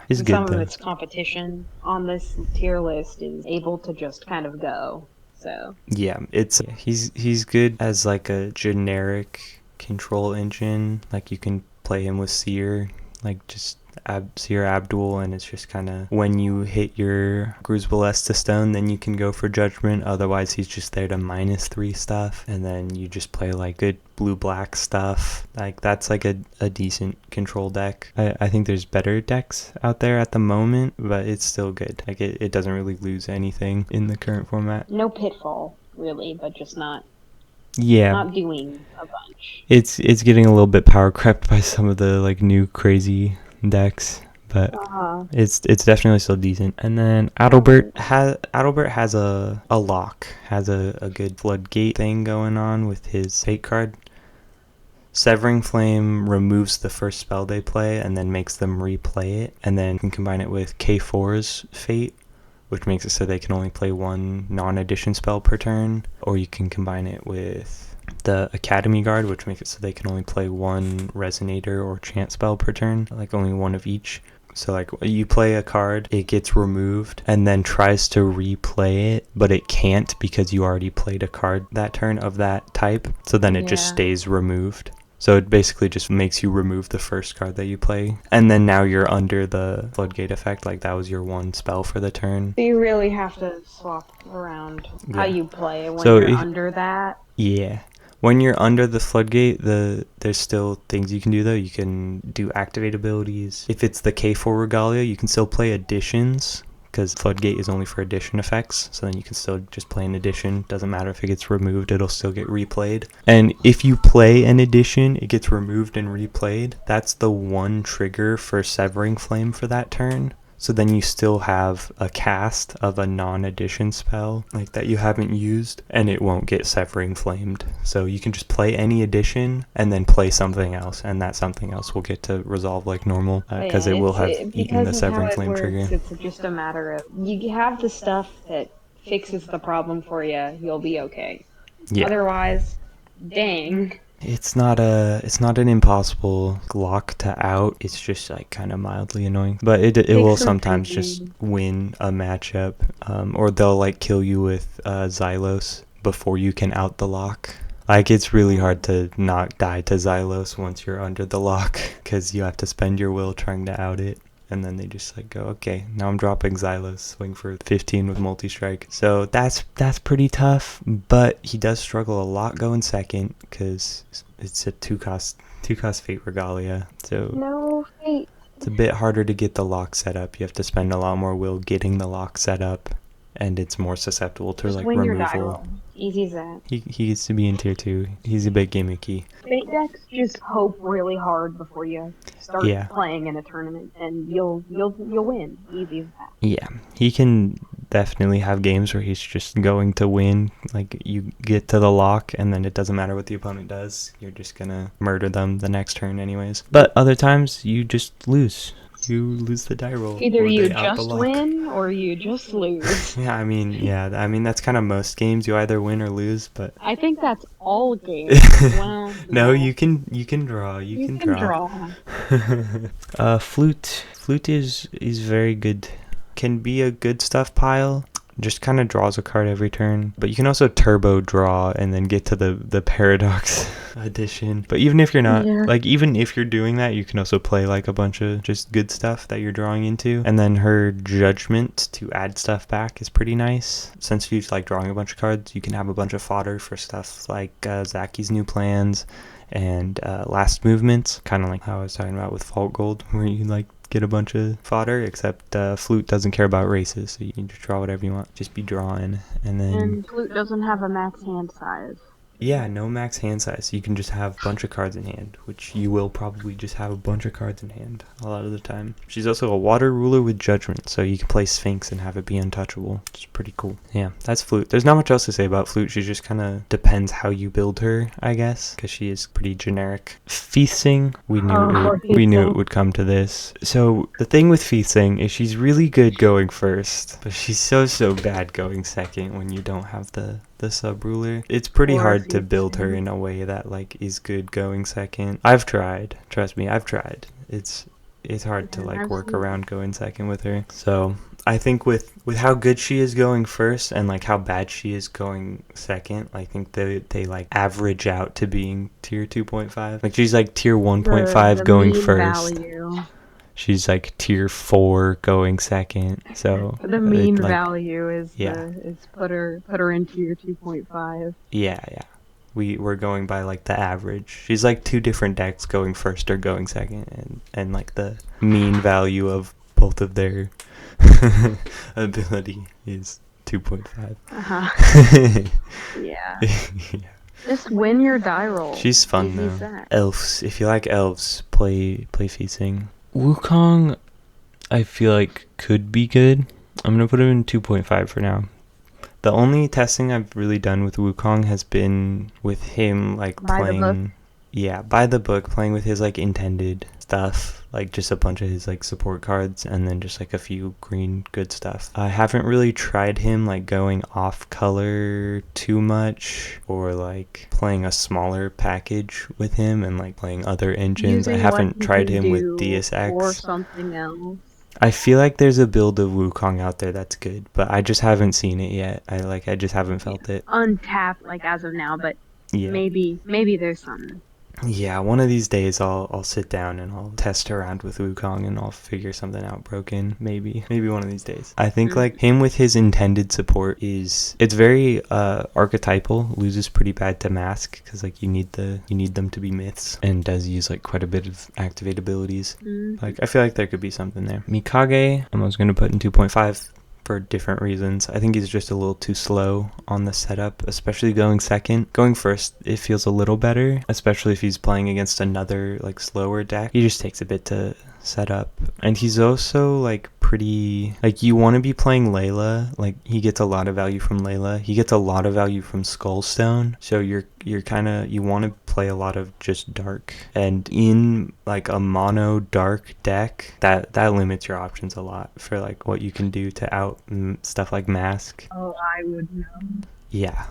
A: It's
B: And
A: good
B: some
A: though.
B: of its competition on this tier list is able to just kind of go. So
A: Yeah, he's good as like a generic control engine. Like you can play him with Seer, like just Seer Abdul, and it's just kind of when you hit your Crucible Estestone, then you can go for Judgment. Otherwise, he's just there to -3 stuff, and then you just play like good blue-black stuff. Like that's like a decent control deck. I think there's better decks out there at the moment, but it's still good. Like it doesn't really lose anything in the current format.
B: no pitfall, really, but just not doing a bunch.
A: It's getting a little bit power crept by some of the like new crazy decks, but it's definitely still decent. And then Adalbert has a lock, has a good floodgate thing going on with his fate card. Severing Flame removes the first spell they play and then makes them replay it, and then you can combine it with K4's fate, which makes it so they can only play 1 non-addition spell per turn, or you can combine it with the Academy Guard, which makes it so they can only play 1 Resonator or Chant spell per turn, like only 1 of each. So like you play a card, it gets removed, and then tries to replay it, but it can't because you already played a card that turn of that type, so then it just stays removed. So it basically just makes you remove the first card that you play, and then now you're under the floodgate effect, like that was your 1 spell for the turn.
B: So you really have to swap around how you play when
A: So
B: you're under that.
A: Yeah. When you're under the floodgate, there's still things you can do though. You can do activate abilities. If it's the K4 regalia, you can still play additions, because floodgate is only for addition effects, so then you can still just play an addition. Doesn't matter if it gets removed, it'll still get replayed. And if you play an addition, it gets removed and replayed. That's the one trigger for Severing Flame for that turn. So then you still have a cast of a non-addition spell like that you haven't used, and it won't get Severing Flamed. So you can just play any addition and then play something else, and that something else will get to resolve like normal, because it will have eaten the Severing Flame trigger.
B: It's just a matter of you have the stuff that fixes the problem for you, you'll be okay.
A: Yeah.
B: Otherwise, dang.
A: It's not an impossible lock to out. It's just like kind of mildly annoying. But it will sometimes just win a matchup, or they'll like kill you with Xylos before you can out the lock. Like, it's really hard to not die to Xylos once you're under the lock, because you have to spend your will trying to out it. And then they just like go, okay, now I'm dropping Xylos, swing for 15 with multi-strike. So that's pretty tough, but he does struggle a lot going second, because it's a two cost Fate Regalia. So
B: no fate.
A: It's a bit harder to get the lock set up. You have to spend a lot more will getting the lock set up, and it's more susceptible to
B: just
A: like
B: win
A: removal.
B: Your die roll. Easy as that.
A: He gets to be in tier 2. He's a bit gimmicky.
B: Fate decks just hope really hard before you start playing in a tournament, and you'll win. Easy as that.
A: Yeah, he can definitely have games where he's just going to win. Like, you get to the lock, and then it doesn't matter what the opponent does. You're just gonna murder them the next turn anyways. But other times, you just lose. You lose the die roll.
B: Either you just win or you just lose.
A: I mean that's kind of most games. You either win or lose, but
B: I think that's all games. Well,
A: no, you can draw. You can draw. Flute is very good. Can be a good stuff pile. Just kind of draws a card every turn, but you can also turbo draw and then get to the paradox edition. But even if you're not, like, even if you're doing that, you can also play like a bunch of just good stuff that you're drawing into. And then her judgment to add stuff back is pretty nice. Since she's like drawing a bunch of cards, you can have a bunch of fodder for stuff like Zaki's new plans and last movements, kind of like how I was talking about with Fault Gold, where you like get a bunch of fodder, except Flute doesn't care about races, so you can just draw whatever you want. Just be drawing, and then...
B: And Flute doesn't have a max hand size.
A: Yeah, no max hand size. You can just have a bunch of cards in hand, which you will probably just have a bunch of cards in hand a lot of the time. She's also a water ruler with judgment, so you can play Sphinx and have it be untouchable, which is pretty cool. Yeah, that's Flute. There's not much else to say about Flute. She just kind of depends how you build her, I guess, because she is pretty generic. Feasting, we knew it would come to this. So the thing with Feasting is she's really good going first, but she's so bad going second when you don't have the sub ruler. It's pretty hard to build her in a way that like is good going second. I've tried. Trust me, I've tried. It's hard to like work around going second with her. So I think with how good she is going first and like how bad she is going second, I think they like average out to being tier 2.5. Like she's like tier 1.5 going first. Value. She's like tier 4 going second. So
B: the mean value is put her in tier 2.5.
A: Yeah. We're going by like the average. She's like two different decks going first or going second, and like the mean value of both of their ability is 2.5.
B: Yeah. Just win your die roll.
A: She's fun though. Elves. If you like elves, play Feasting. Wukong, I feel like could be good. I'm gonna put him in 2.5 for now. The only testing I've really done with Wukong has been with him like playing by the book, playing with his like intended stuff, like just a bunch of his like support cards and then just like a few green good stuff. I haven't really tried him like going off color too much or like playing a smaller package with him and like playing other engines. I haven't tried him with Deus Ex
B: or something else.
A: I feel like there's a build of Wukong out there that's good, but I just haven't seen it yet. I just haven't felt it.
B: Untapped like as of now, but maybe there's something.
A: Yeah, one of these days I'll sit down and I'll test around with Wukong and I'll figure something out broken. Maybe one of these days. I think like him with his intended support it's very archetypal. Loses pretty bad to Mask because like you need them to be myths, and does use like quite a bit of activate abilities. Like I feel like there could be something there. Mikage, I was gonna put in 2.5. For different reasons. I think he's just a little too slow on the setup, especially going second. Going first, it feels a little better, especially if he's playing against another like slower deck. He just takes a bit to set up. And he's also like pretty, like you want to be playing Layla. Like he gets a lot of value from Layla. He gets a lot of value from Skullstone. So you're kind of, you want to play a lot of just dark, and in like a mono dark deck that limits your options a lot for like what you can do to out stuff like Mask.
B: Oh, I would know.
A: Yeah.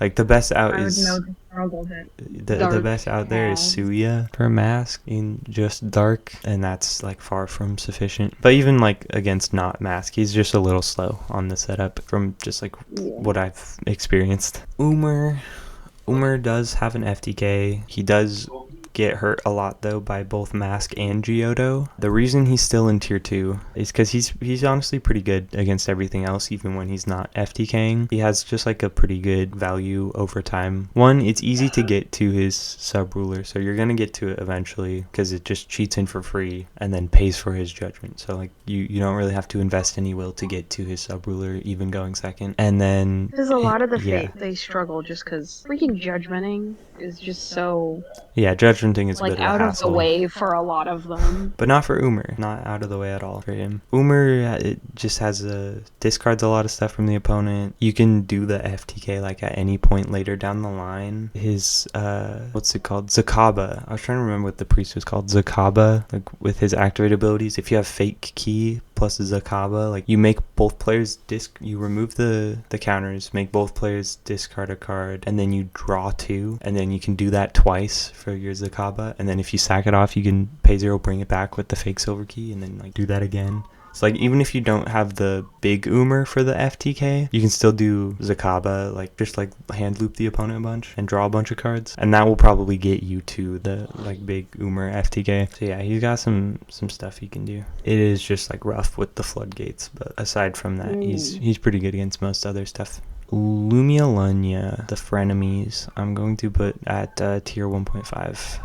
A: Like the best out
B: I would
A: is
B: know the struggle that
A: the best out there is
B: has.
A: Suya for Mask in just dark, and that's like far from sufficient. But even like against not Mask, he's just a little slow on the setup from just like what I've experienced. Umar does have an FTK. He does get hurt a lot though by both Mask and Geodo. The reason he's still in tier 2 is because he's honestly pretty good against everything else, even when he's not FTKing. He has just like a pretty good value over time. One, it's easy to get to his sub ruler, so you're gonna get to it eventually because it just cheats in for free and then pays for his judgment. So like you don't really have to invest any will to get to his sub ruler, even going second. And then
B: Because a lot of the
A: yeah.
B: they struggle just because freaking judgmenting is just so
A: Yeah, judgmenting is a
B: like
A: bit of a
B: out of the
A: hassle.
B: way for a lot of them.
A: But not for Umar. Not out of the way at all for him. Umar, it just has discards a lot of stuff from the opponent. You can do the FTK like at any point later down the line. His what's it called? Zakaba. I was trying to remember what the priest was called. Zakaba, like with his activate abilities. If you have fake key plus Zakaba, like you make both players you remove the counters, make both players discard a card, and then you draw 2, and then you can do that twice for your Zakaba, and then if you sack it off, you can pay 0, bring it back with the fake silver key, and then like do that again. So like even if you don't have the big Umar for the FTK, you can still do Zakaba, like just like hand loop the opponent a bunch and draw a bunch of cards, and that will probably get you to the like big Umar FTK. So yeah, he's got some stuff he can do. It is just like rough with the floodgates, but aside from that, he's pretty good against most other stuff. Lumia Lunya, the frenemies, I'm going to put at tier 1.5.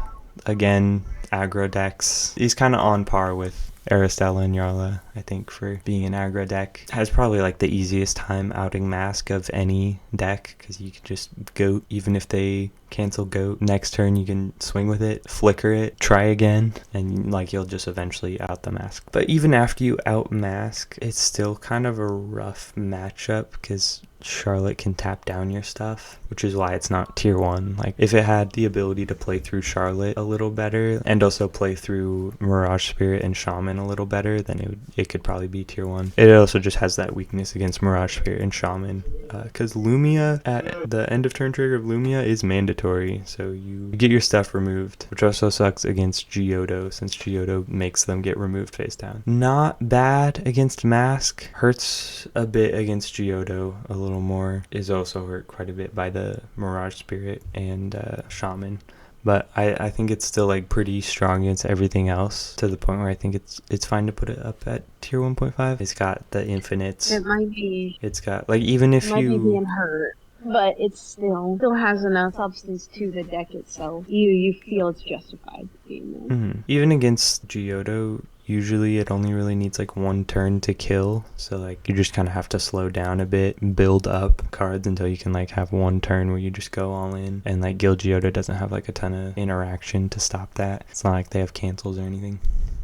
A: Again, aggro decks. He's kind of on par with Aristella and Yarla, I think, for being an aggro deck. Has probably like the easiest time outing Mask of any deck, because you can just goat, even if they cancel goat. Next turn you can swing with it, flicker it, try again, and like you'll just eventually out the Mask. But even after you out Mask, it's still kind of a rough matchup because Charlotte can tap down your stuff, which is why it's not tier 1. Like if it had the ability to play through Charlotte a little better and also play through Mirage Spirit and Shaman a little better, then it could probably be tier 1. It also just has that weakness against Mirage Spirit and Shaman, because Lumia, at the end of turn trigger of Lumia is mandatory, so you get your stuff removed, which also sucks against Geodo, since Geodo makes them get removed face down. Not bad against Mask, hurts a bit against Geodo a little more, is also hurt quite a bit by the Mirage Spirit and Shaman. But I think it's still like pretty strong against everything else, to the point where I think it's fine to put it up at tier 1.5. It's got the infinites.
B: It might be.
A: It's got like, even if
B: it might be being hurt, but it still has enough substance to the deck itself. You feel it's justified being there.
A: Even against Geodo, usually it only really needs like 1 turn to kill, so like you just kind of have to slow down a bit, build up cards until you can like have 1 turn where you just go all in, and like Gil Geodo doesn't have like a ton of interaction to stop that. It's not like they have cancels or anything.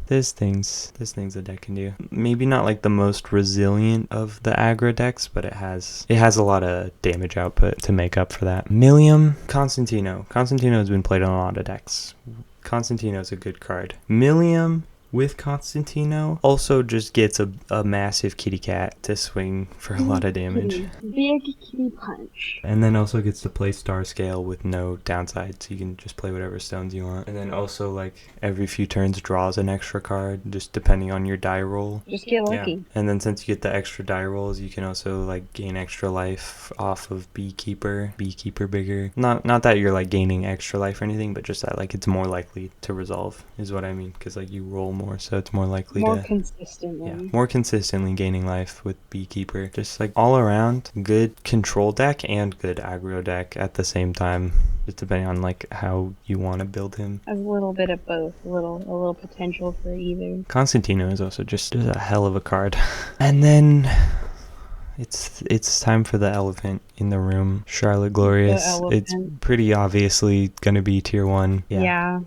A: There's things the deck can do. Maybe not like the most resilient of the aggro decks, but it has a lot of damage output to make up for that. Millium, Constantino has been played on a lot of decks. Constantino's a good card. Millium with Constantino. Also just gets a massive kitty cat to swing for a lot of damage.
B: Big kitty punch.
A: And then also gets to play Star Scale with no downside, so you can just play whatever stones you want. And then also, like, every few turns draws an extra card, just depending on your die roll.
B: Just get lucky.
A: Yeah. And then since you get the extra die rolls, you can also, like, gain extra life off of Beekeeper Bigger. Not that you're, like, gaining extra life or anything, but just that, like, it's more likely to resolve, is what I mean. Because, like, you roll more, so it's more likely
B: more
A: to...
B: consistently.
A: Yeah, more consistently gaining life with Beekeeper. Just, like, all around, good control deck and good aggro deck at the same time, just depending on, like, how you want to build him.
B: A little bit of both, a little potential for either.
A: Constantino is also just a hell of a card. And then it's time for the elephant in the room, Charlotte Glorious. It's pretty obviously gonna be tier 1.
B: Yeah.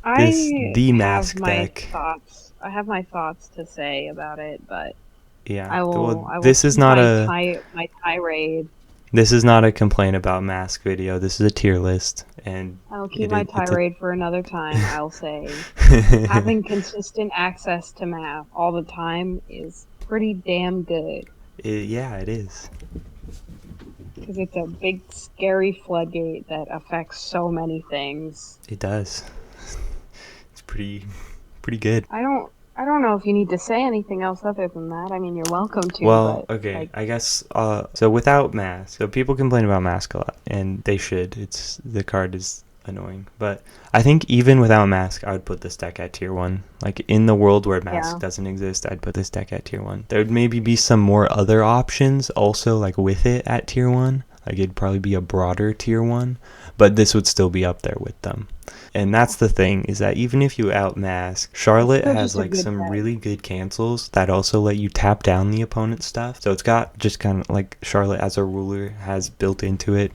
A: The mask deck.
B: I have my thoughts to say about it, but
A: yeah,
B: I will
A: this is not
B: my tirade.
A: This is not a complaint about mask video. This is a tier list, and
B: I'll keep my tirade for another time. I'll say having consistent access to math all the time is pretty damn good.
A: Yeah, it is.
B: Because it's a big, scary floodgate that affects so many things.
A: It does. It's pretty good.
B: I don't know if you need to say anything else other than that. I mean, you're welcome to.
A: Well,
B: but,
A: okay,
B: like,
A: I guess, so without mask, so people complain about mask a lot, and they should. The card is annoying, but I think even without mask, I would put this deck at tier 1. Like, in the world where mask doesn't exist, I'd put this deck at tier 1. There would maybe be some more other options also, like, with it at tier 1. Like, it'd probably be a broader tier 1, but this would still be up there with them. And that's the thing, is that even if you outmask, Charlotte has, like, some really good cancels that also let you tap down the opponent's stuff. So it's got just kind of, like, Charlotte as a ruler has built into it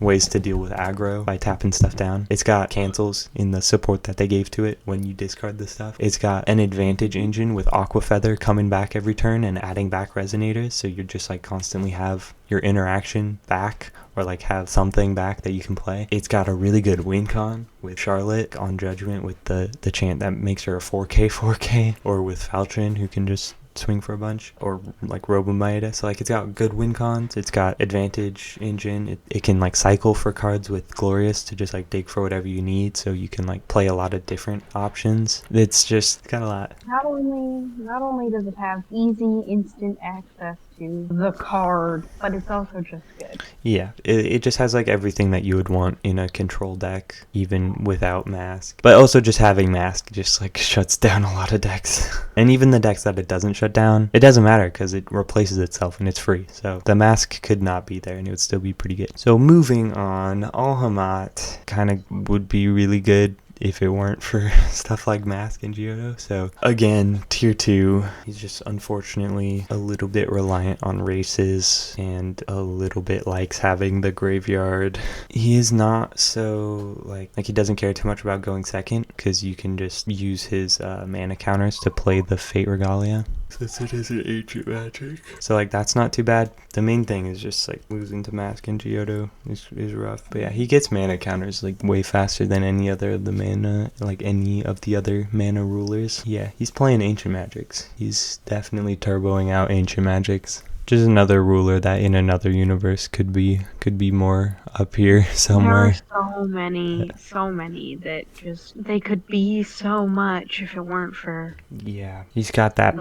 A: ways to deal with aggro by tapping stuff down. It's got cancels in the support that they gave to it when you discard the stuff. It's got an advantage engine with Aqua Feather coming back every turn and adding back resonators, so you just, like, constantly have your interaction back, or, like, have something back that you can play. It's got a really good win con with Charlotte on Judgment with the chant that makes her a 4K, or with Faltrin, who can just swing for a bunch, or like Robomaeda. So, like, it's got good win cons, it's got advantage engine, it can, like, cycle for cards with Glorious to just, like, dig for whatever you need, so you can, like, play a lot of different options. It's got a lot.
B: Not only does it have easy instant access to the card, but it's also just good.
A: Yeah, it just has, like, everything that you would want in a control deck, even without mask. But also just having mask just, like, shuts down a lot of decks. And even the decks that it doesn't shut down, it doesn't matter because it replaces itself and it's free. So the mask could not be there and it would still be pretty good. So moving on, Alhamat kind of would be really good if it weren't for stuff like Mask and Giotto. So again, tier 2, he's just unfortunately a little bit reliant on races and a little bit likes having the graveyard. He is not so, like he doesn't care too much about going second, because you can just use his mana counters to play the Fate Regalia, since it is an ancient magic. So, like, that's not too bad. The main thing is just, like, losing to Mask and Giotto is rough. But yeah, he gets mana counters, like, way faster than any of the other mana rulers. Yeah, he's playing ancient magics. He's definitely turboing out ancient magics. Just another ruler that in another universe could be more up here somewhere.
B: There are so many that just, they could be so much if it weren't for,
A: yeah, he's got that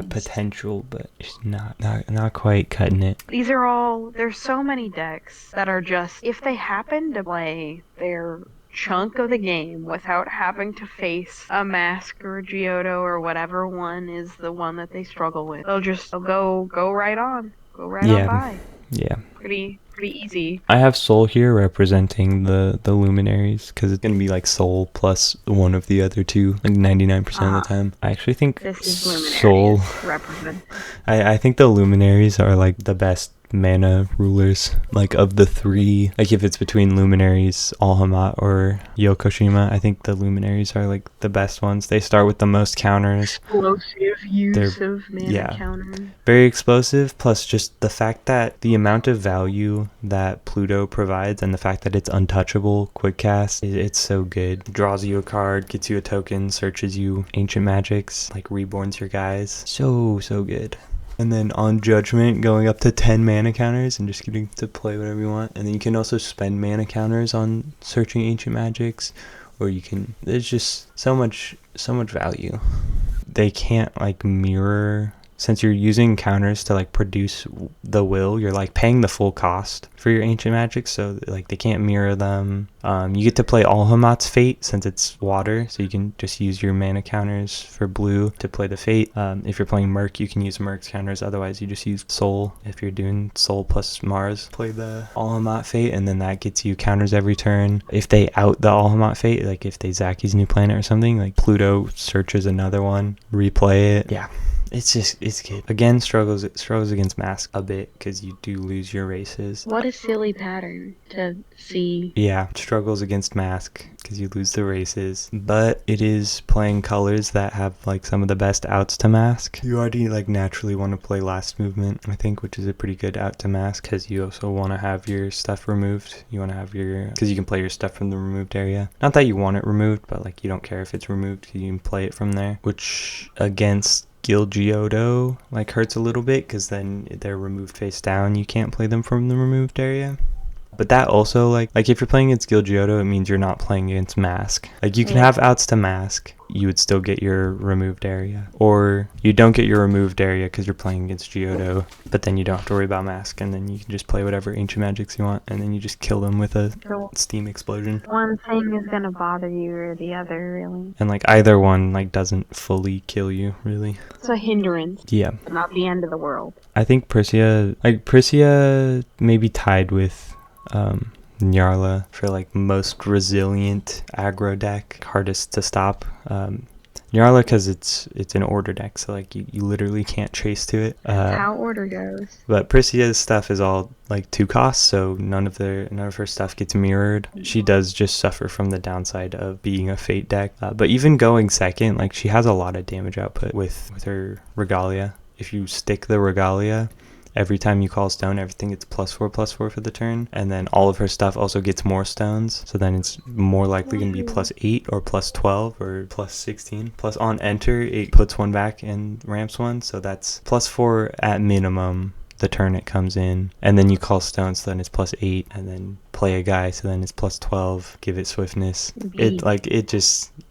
A: potential, but it's not quite cutting it.
B: There's so many decks that are just, if they happen to play their chunk of the game without having to face a Mask or a Giotto or whatever one is the one that they struggle with, they'll go right on by.
A: Yeah,
B: pretty easy.
A: I have Soul here representing the luminaries, because it's gonna be like Soul plus one of the other two, like 99% of the time. I actually think
B: this is
A: Soul
B: represent.
A: I think the luminaries are, like, the best mana rulers. Like of the three, like if it's between Luminaries, Alhamat, or Yokoshima, I think the Luminaries are like the best ones. They start with the most counters.
B: Explosive use
A: They're-
B: of mana
A: yeah.
B: counter.
A: Very explosive, plus just the fact that the amount of value that Pluto provides and the fact that it's untouchable, quick cast, it's so good. Draws you a card, gets you a token, searches you ancient magics, like reborns your guys. So good. And then on Judgment, going up to 10 mana counters and just getting to play whatever you want. And then you can also spend mana counters on searching ancient magics, or you can, there's just so much value. They can't like mirror, since you're using counters to like produce the will, you're like paying the full cost for your ancient magic, so like they can't mirror them. You get to play Alhamat's Fate since it's water, so you can just use your mana counters for blue to play the Fate. If you're playing Merc, you can use Merc's counters, otherwise you just use Soul. If you're doing Soul plus Mars, play the Alhamat Fate, and then that gets you counters every turn. If they out the Alhamat Fate, like if they Zaki's New Planet or something, like Pluto searches another one, replay it. Yeah. It's good. Again, struggles against Mask a bit because you do lose your races.
B: What a silly pattern to see.
A: Yeah, struggles against Mask because you lose the races. But it is playing colors that have like some of the best outs to Mask. You already like naturally want to play Last Movement, I think, which is a pretty good out to Mask because you also want to have your stuff removed. You want to have because you can play your stuff from the removed area. Not that you want it removed, but like you don't care if it's removed because you can play it from there. Which against Gilgiodo like hurts a little bit because then they're removed face down. You can't play them from the removed area. But that also like if you're playing against Gilgiodo, it means you're not playing against Mask. Like you can have outs to Mask, you would still get your removed area, or you don't get your removed area because you're playing against Geodo, but then you don't have to worry about Mask, and then you can just play whatever ancient magics you want, and then you just kill them with a steam explosion.
B: One thing is gonna bother you or the other, really.
A: And like either one like doesn't fully kill you, really.
B: It's a hindrance.
A: Yeah.
B: Not the end of the world.
A: I think Prisia may be tied with Nyarla for like most resilient aggro deck, hardest to stop. Nyarla because it's an order deck, so like you literally can't chase to it.
B: That's how order goes.
A: But Prisia's stuff is all like 2 costs, so none of her stuff gets mirrored. She does just suffer from the downside of being a Fate deck. But even going second, like she has a lot of damage output with her Regalia. If you stick the Regalia, every time you call stone, everything gets +4/+4 for the turn, and then all of her stuff also gets more stones, so then it's more likely going to be +8 or +12 or +16. Plus on enter, it puts 1 back and ramps 1, so that's +4 at minimum the turn it comes in, and then you call stone, so then it's +8, and then play a guy, so then it's +12, give it swiftness.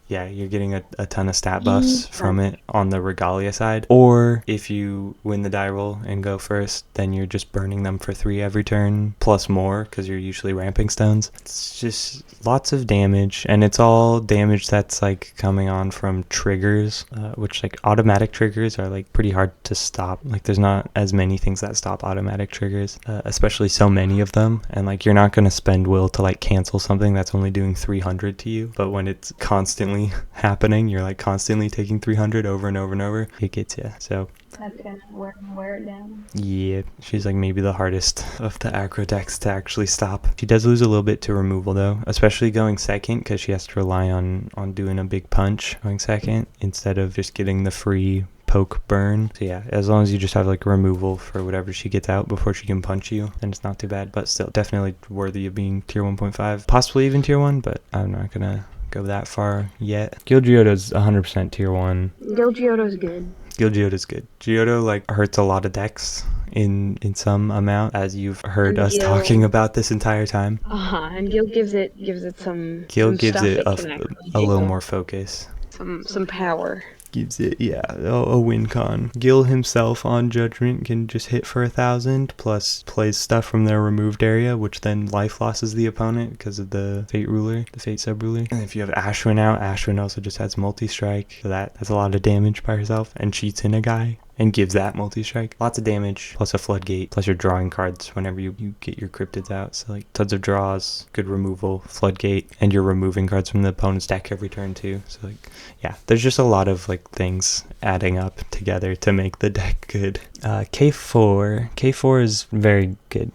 A: You're getting a ton of stat buffs from it on the Regalia side. Or if you win the die roll and go first, then you're just burning them for 3 every turn, plus more, because you're usually ramping stones. It's just lots of damage, and it's all damage that's like coming on from triggers, which like automatic triggers are like pretty hard to stop. Like there's not as many things that stop automatic triggers, especially so many of them, and like you're not going to spend will to like cancel something that's only doing 300 to you, but when it's constantly happening, you're like constantly taking 300 over and over and over, it gets you. So
B: that's gonna wear it down.
A: Yeah, she's like maybe the hardest of the aggro decks to actually stop. She does lose a little bit to removal though, especially going second, because she has to rely on doing a big punch going second instead of just getting the free poke burn. So yeah, as long as you just have like removal for whatever she gets out before she can punch you, then it's not too bad, but still definitely worthy of being tier 1.5, possibly even tier 1, but I'm not gonna go that far yet. Gilgiodo's 100% tier 1.
B: Gilgiodo's good.
A: Gilgiodo's good. Geodo like hurts a lot of decks in some amount, as you've heard us talking about this entire time.
B: And Gil gives it some.
A: Gil
B: some
A: gives
B: stuff
A: it a little
B: Gil.
A: more focus.
B: Some power.
A: Gives it a win con. Gil himself on Judgment can just hit for 1,000, plus plays stuff from their removed area, which then life losses the opponent because of the Fate ruler, the Fate sub ruler. And if you have Ashwin out, Ashwin also just has multi-strike, so that's a lot of damage by herself, and cheats in a guy and gives that multi-strike. Lots of damage, plus a floodgate, plus you're drawing cards whenever you get your cryptids out. So like tons of draws, good removal, floodgate, and you're removing cards from the opponent's deck every turn too. So like, yeah, there's just a lot of like things adding up together to make the deck good. K4 is very good.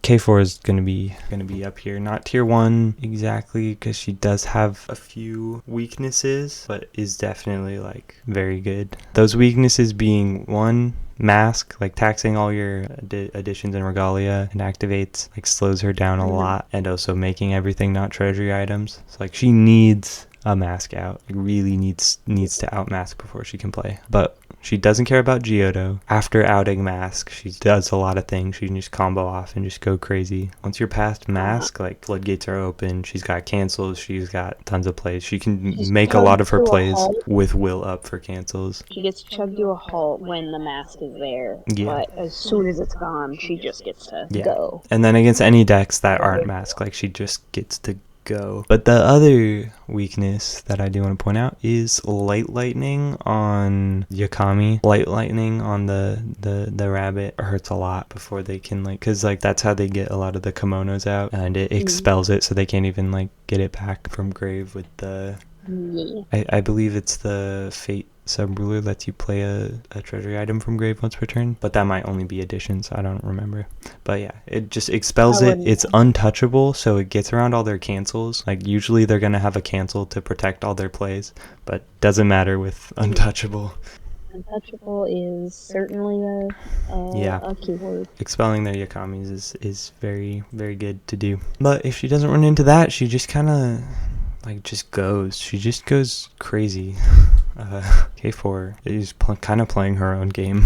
A: K4 is gonna be up here, not tier 1 exactly, because she does have a few weaknesses, but is definitely like very good. Those weaknesses being, one, mask, like taxing all your additions and regalia and activates, like slows her down a lot, and also making everything not treasury items. So like she needs a mask out, like really needs to outmask before she can play. But she doesn't care about Geodo. After outing mask, she does a lot of things. She can just combo off and just go crazy. Once you're past mask, like floodgates are open. She's got cancels. She's got tons of plays. She can make a lot of her plays with will up for cancels.
B: She gets chugged to a halt when the mask is there,
A: Yeah.
B: but as soon as it's gone, she just gets to go.
A: And then against any decks that aren't mask, like she just gets to go. But the other weakness that I do want to point out is light lightning on Yakami. Light lightning on the rabbit hurts a lot before they can, like, because like that's how they get a lot of the kimonos out, and it expels it, so they can't even like get it back from grave with the I believe it's the fate sub-ruler lets you play a treasury item from grave once per turn, but that might only be additions. I don't remember. But yeah, it just expels it. It's untouchable, so it gets around all their cancels. Like usually they're going to have a cancel to protect all their plays, but doesn't matter with untouchable.
B: Untouchable is certainly a keyword.
A: Expelling their Yakamis is very, very good to do. But if she doesn't run into that, she just kind of like just goes. She just goes crazy. K4 is kind of playing her own game.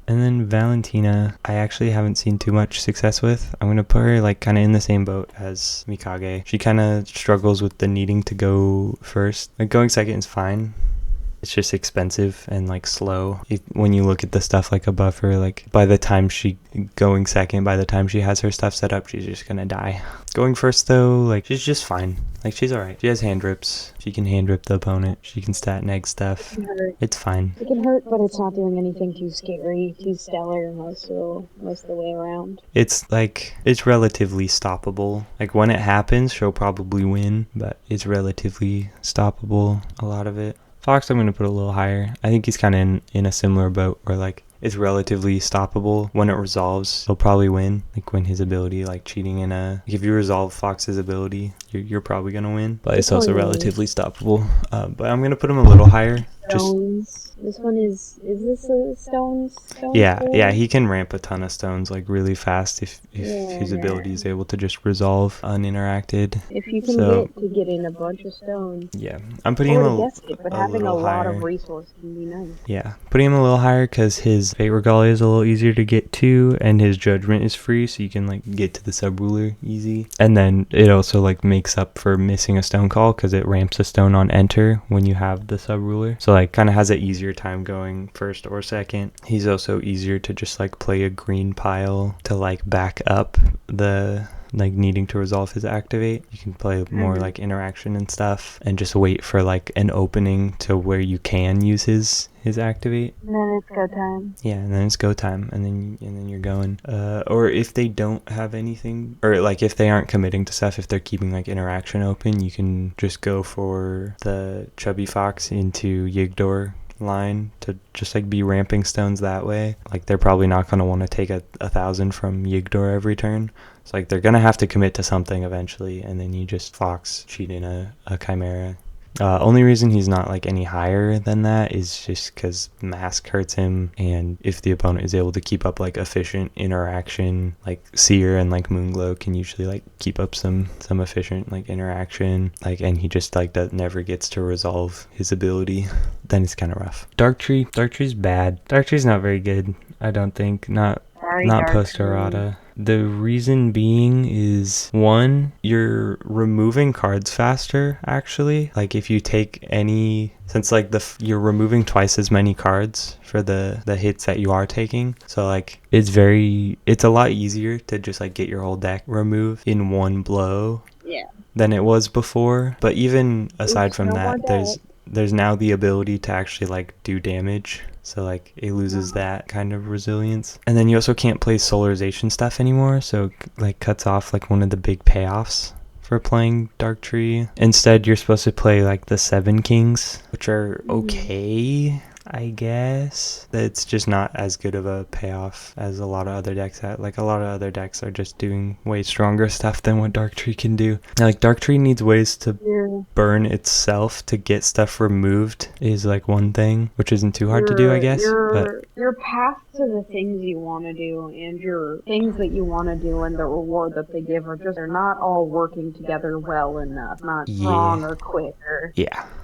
A: And then Valentina, I actually haven't seen too much success with. I'm going to put her like kind of in the same boat as Mikage. She kind of struggles with the needing to go first. Like going second is fine. It's just expensive and like slow. When you look at the stuff like above her, like by the time she going second, by the time she has her stuff set up, she's just gonna die. Going first though, like she's just fine. Like she's alright. She has hand rips. She can hand rip the opponent. She can stat neg stuff. It's fine.
B: It can hurt, but it's not doing anything too scary, too stellar most of the way around.
A: It's like, it's relatively stoppable. Like when it happens, she'll probably win, but it's relatively stoppable, a lot of it. Fox, I'm going to put a little higher. I think he's kind of in a similar boat where like it's relatively stoppable. When it resolves, he'll probably win. Like when his ability, like cheating in like if you resolve Fox's ability, you're probably going to win. But it's also relatively stoppable. But I'm going to put him a little higher.
B: Stones. This one is this a stones?
A: Yeah, he can ramp a ton of stones like really fast if his ability is able to just resolve uninteracted.
B: If you can get in a bunch of stones.
A: Yeah, I'm putting him a little
B: but having a lot of resources can be nice.
A: Yeah, putting him a little higher because his fate regalia is a little easier to get to, and his judgment is free, so you can like get to the sub-ruler easy. And then it also like makes up for missing a stone call because it ramps a stone on enter when you have the sub-ruler. So like kind of has an easier time going first or second. He's also easier to just like play a green pile to like back up the like needing to resolve his activate. You can play more like interaction and stuff and just wait for like an opening to where you can use his activate.
B: And then it's go time.
A: Yeah, and then it's go time, and then you're going. Or if they don't have anything, or like if they aren't committing to stuff, if they're keeping like interaction open, you can just go for the Chubby Fox into Yigdor line to just like be ramping stones that way. Like they're probably not going to want to take a 1,000 from Yigdor every turn. So like they're going to have to commit to something eventually, and then you just Fox cheat in a Chimera. Only reason he's not like any higher than that is just because mask hurts him, and if the opponent is able to keep up like efficient interaction, like Seer and like Moonglow can usually like keep up some efficient like interaction, like, and he just like never gets to resolve his ability, then it's kind of rough. Darktree's bad. Darktree's not very good, I don't think. Not post errata. The reason being is, one, you're removing cards faster, actually. Like if you take any, since like you're removing twice as many cards for the hits that you are taking. So like it's a lot easier to just like get your whole deck removed in one blow than it was before. But even aside from that, there's now the ability to actually like do damage. So like it loses that kind of resilience. And then you also can't play solarization stuff anymore, so like cuts off like one of the big payoffs for playing Darktree. Instead you're supposed to play like the 7 Kings, which are okay. I guess it's just not as good of a payoff as a lot of other decks have. Like, a lot of other decks are just doing way stronger stuff than what Dark Tree can do. Like, Dark Tree needs ways to burn itself to get stuff removed is like one thing, which isn't too hard to do, I guess. But
B: your path to the things you want to do and your things that you want to do and the reward that they give they're not all working together well enough. Not strong or quick or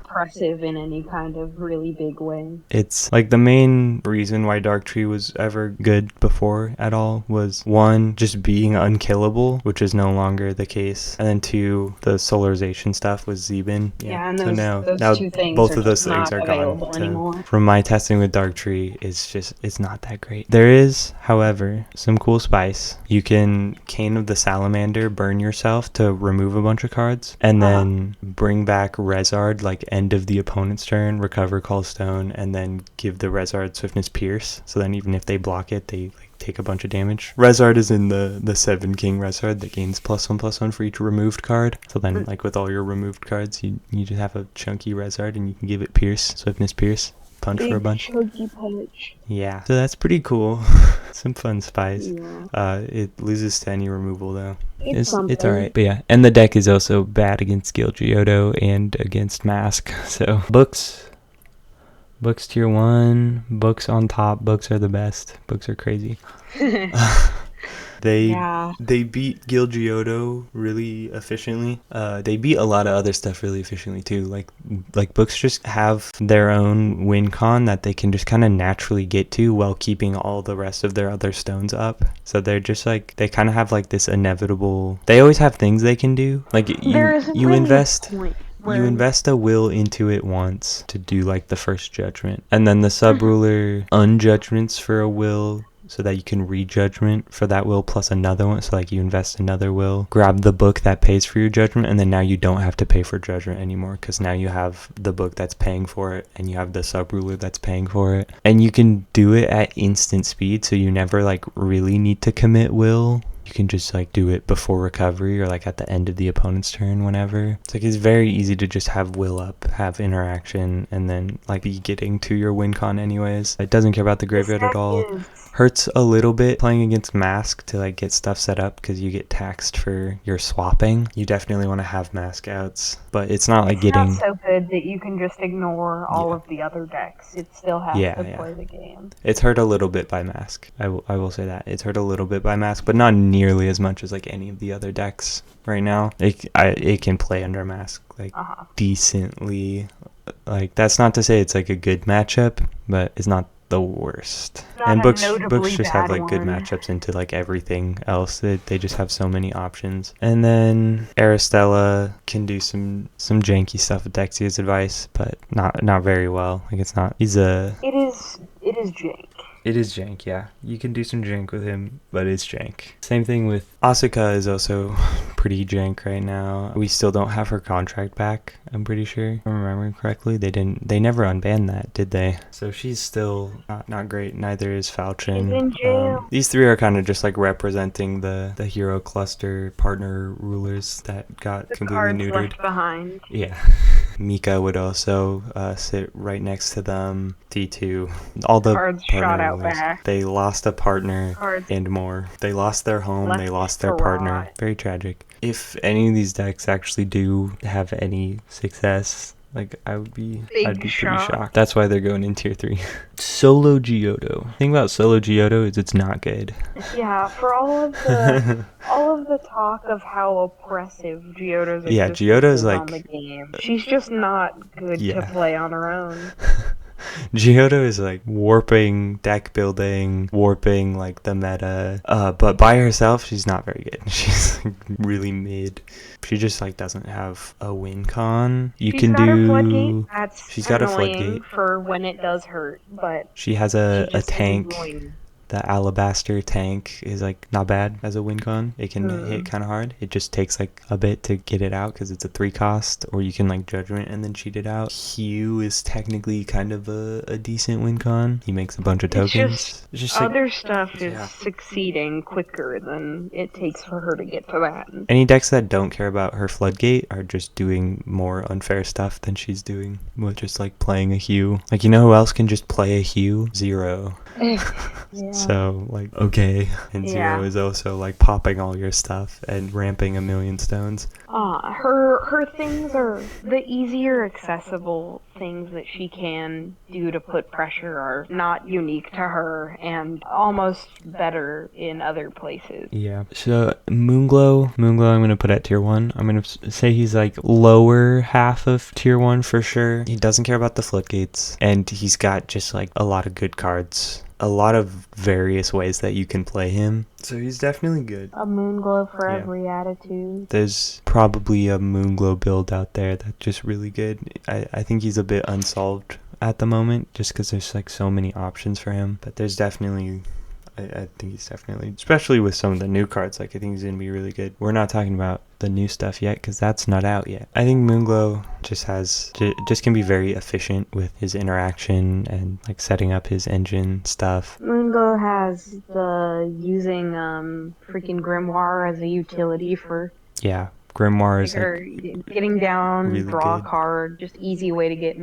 B: impressive in any kind of really big way.
A: It's like the main reason why Dark Tree was ever good before at all was, one, just being unkillable, which is no longer the case, and then two, the solarization stuff was Zebin.
B: And
A: so now
B: two things
A: both of those things are gone. So from my testing with Dark Tree, it's not that great. There is, however, some cool spice. You can Cane of the Salamander, burn yourself to remove a bunch of cards, and then bring back Rezard like end of the opponent's turn, recover Call Stone, and then give the Rezard Swiftness Pierce. So then even if they block it, they take a bunch of damage. Rezard is in the 7 King Rezard that gains +1/+1 for each removed card. So then like with all your removed cards, you just have a chunky Rezard and you can give it Pierce, Swiftness Pierce. Punch for a bunch.
B: Chunky punch.
A: Yeah, so that's pretty cool. Some fun spice. It loses to any removal though. It's alright. But yeah, and the deck is also bad against Gil Giotto and against Mask. So books tier 1, books on top. Books are the best. Books are crazy. They beat Gil Giotto really efficiently. They beat a lot of other stuff really efficiently too. Like books just have their own win con that they can just kind of naturally get to while keeping all the rest of their other stones up. So they're just like, they kind of have like this inevitable, they always have things they can do. Like you invest a will into it once to do like the first judgment, and then the sub-ruler unjudgments for a will so that you can re-judgment for that will plus another one. So like you invest another will, grab the book that pays for your judgment, and then now you don't have to pay for judgment anymore because now you have the book that's paying for it and you have the sub-ruler that's paying for it, and you can do it at instant speed, so you never like really need to commit will. You can just like do it before recovery or like at the end of the opponent's turn whenever. It's like, it's very easy to just have will up, have interaction, and then like be getting to your win con anyways. It doesn't care about the graveyard at all. Hurts a little bit playing against Mask to like get stuff set up because you get taxed for your swapping. You definitely want to have Mask outs, but it's not like getting
B: not so good that you can just ignore all of the other decks. It still has to play the game.
A: It's hurt a little bit by Mask. I will say that it's hurt a little bit by Mask, but not nearly as much as like any of the other decks right now. It can play under Mask like decently. Like, that's not to say it's like a good matchup, but it's not the worst. And books just have like good matchups into like everything else. They just have so many options. And then Aristella can do some janky stuff with Dexia's advice, but not very well. Like, it's not. It is
B: jank.
A: It is jank, yeah. You can do some jank with him, but it's jank. Same thing with Asuka is also pretty jank right now. We still don't have her contract back, I'm pretty sure. If I'm remembering correctly, they never unbanned that, did they? So she's still not great. Neither is Falchion.
B: She's in jail.
A: These three are kind of just like representing the hero cluster partner rulers that got completely neutered.
B: Left behind.
A: Yeah. Mika would also sit right next to them. T2. All the
B: cards shot out back.
A: They lost a partner and more. They lost their home. They lost their partner. Very tragic. If any of these decks actually do have any success, like, I'd be pretty shocked. That's why they're going in tier 3. Solo Giotto. The thing about Solo Giotto is it's not good.
B: Yeah, for all of the talk of how oppressive Giotto's
A: Giotto's like
B: on the game, she's just not good to play on her own.
A: Giotto is like warping deck building, warping like the meta, but by herself she's not very good. She's like really mid. She just like doesn't have a win con. She's got a floodgate for when it does hurt, but she has a tank. the alabaster tank is like not bad as a win con. It can hit kind of hard. It just takes like a bit to get it out because it's a 3 cost, or you can like judgment and then cheat it out. Hugh is technically kind of a decent win con. He makes a bunch of tokens.
B: It's just other stuff is succeeding quicker than it takes for her to get to that.
A: Any decks that don't care about her floodgate are just doing more unfair stuff than she's doing with just like playing a Hugh. Like, you know who else can just play a Hugh? Zero.
B: Yeah.
A: So like, okay. And Zero is also like popping all your stuff and ramping a million stones.
B: Her things are the easier accessible things that she can do to put pressure are not unique to her and almost better in other places.
A: Yeah. So Moonglow I'm going to put at tier 1. I'm going to say he's like lower half of tier 1 for sure. He doesn't care about the floodgates, and he's got just like a lot of good cards. A lot of various ways that you can play him. So he's definitely good.
B: A Moonglow for every attitude.
A: There's probably a Moonglow build out there that's just really good. I think he's a bit unsolved at the moment just because there's like so many options for him. But there's definitely... I think he's definitely, especially with some of the new cards, like I think he's going to be really good. We're not talking about the new stuff yet because that's not out yet. I think Moonglow just can be very efficient with his interaction and like setting up his engine stuff.
B: Moonglow has the using freaking Grimoire as a utility for
A: Grimoire is like
B: getting down,
A: really
B: draw
A: good.
B: a card, just easy way to get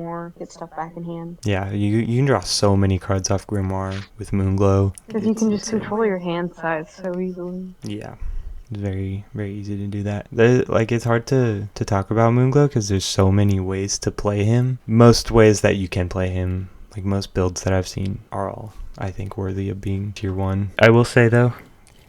B: stuff back in hand.
A: Yeah, you can draw so many cards off Grimoire with Moonglow.
B: Because you can just control your hand size so easily.
A: Yeah. It's very, very easy to do that. Like, it's hard to talk about Moonglow because there's so many ways to play him. Most ways that you can play him, like most builds that I've seen, are all, I think, worthy of being tier 1. I will say, though,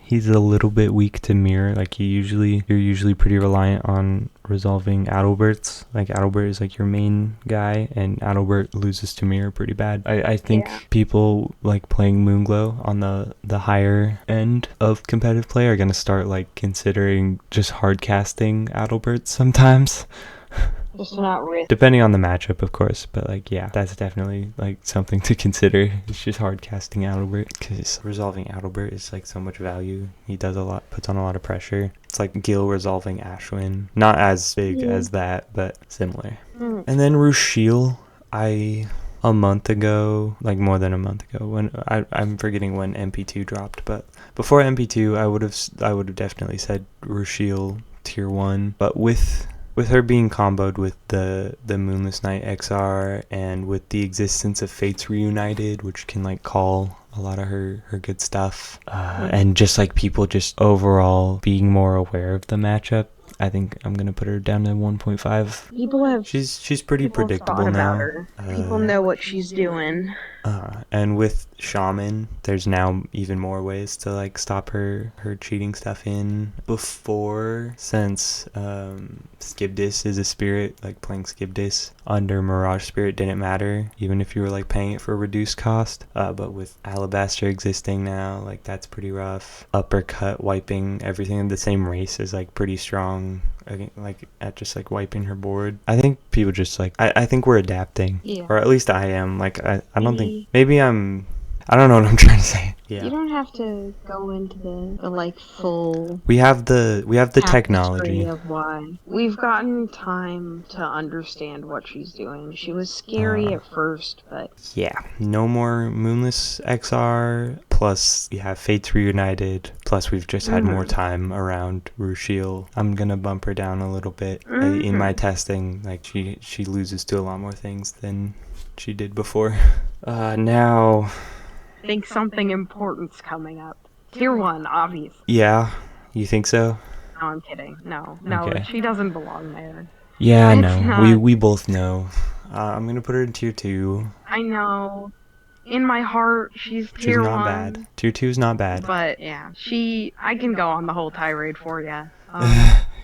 A: he's a little bit weak to mirror. Like, you're usually pretty reliant on resolving Adalberts. Like, Adalbert is like your main guy, and Adalbert loses to mirror pretty bad. I think people like playing Moonglow on the higher end of competitive play are gonna start like considering just hard casting Adalberts sometimes.
B: Just to not risk.
A: Depending on the matchup, of course, but like, yeah, that's definitely like something to consider. It's just hard casting Adalbert because resolving Adalbert is like so much value. He does a lot, puts on a lot of pressure. It's like Gil resolving Ashwin. Not as big as that, but similar. And then Rushiel, a month ago, like more than a month ago, when I'm forgetting when MP2 dropped, but before MP2, I would have definitely said Rushiel tier 1, but with her being comboed with the Moonless Night XR and with the existence of Fates Reunited, which can like call a lot of her good stuff, and just like people just overall being more aware of the matchup, I think I'm gonna put her down to 1.5.
B: People have
A: she's pretty predictable now.
B: People know what she's doing.
A: And with Shaman, there's now even more ways to like stop her cheating stuff in. Before, since Skibdis is a spirit, like playing Skibdis under Mirage Spirit didn't matter, even if you were like paying it for a reduced cost. But with Alabaster existing now, like that's pretty rough. Uppercut wiping everything in the same race is like pretty strong. Like at just like wiping her board. I think people just like I think we're adapting, or at least I am. Like I don't think maybe I don't know what I'm trying to say.
B: You don't have to go into the like full.
A: We have the technology
B: of why we've gotten time to understand what she's doing. She was scary at first, but
A: no more Moonless XR. Plus we have Fates Reunited. Plus we've just had more time around Rushiel. I'm gonna bump her down a little bit in my testing. Like she loses to a lot more things than she did before. Now.
B: I think something important's coming up. Tier 1, obviously.
A: Yeah, you think so?
B: No, I'm kidding. No, she doesn't belong there.
A: Yeah, I know. We both know. I'm gonna put her in tier 2.
B: I know. In my heart, she's tier 1.
A: She's not bad. Tier 2 is not bad.
B: But yeah, I can go on the whole tirade for you.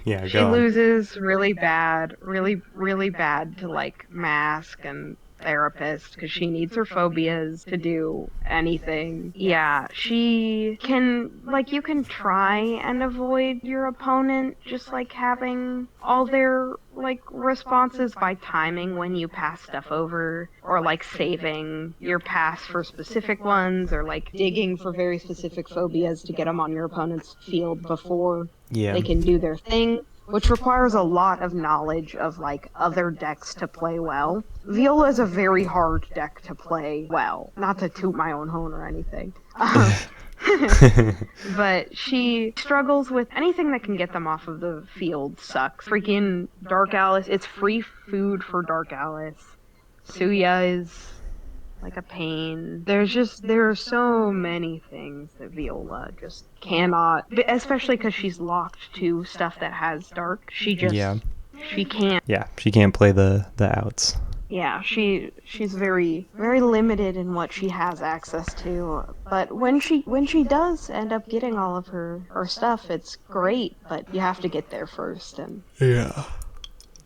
A: Yeah,
B: she loses really bad, really, really bad to like Mask and therapist because she needs her phobias to do anything. Yeah, she can, like, you can try and avoid your opponent just like having all their like responses by timing when you pass stuff over, or like saving your pass for specific ones, or like digging for very specific phobias to get them on your opponent's field before
A: Yeah.
B: they can do their thing, which requires a lot of knowledge of like other decks to play well. Viola is a very hard deck to play well. Not to toot my own horn or anything. But she struggles with anything that can get them off of the field sucks. Freaking Dark Alice, it's free food for Dark Alice. Suya is like a pain. There are so many things that Viola just cannot, especially because she's locked to stuff that has dark.
A: Yeah.
B: She can't.
A: Yeah, she can't play the outs.
B: Yeah, she's very limited in what she has access to. But when she does end up getting all of her stuff, it's great. But you have to get there first, and
A: Yeah.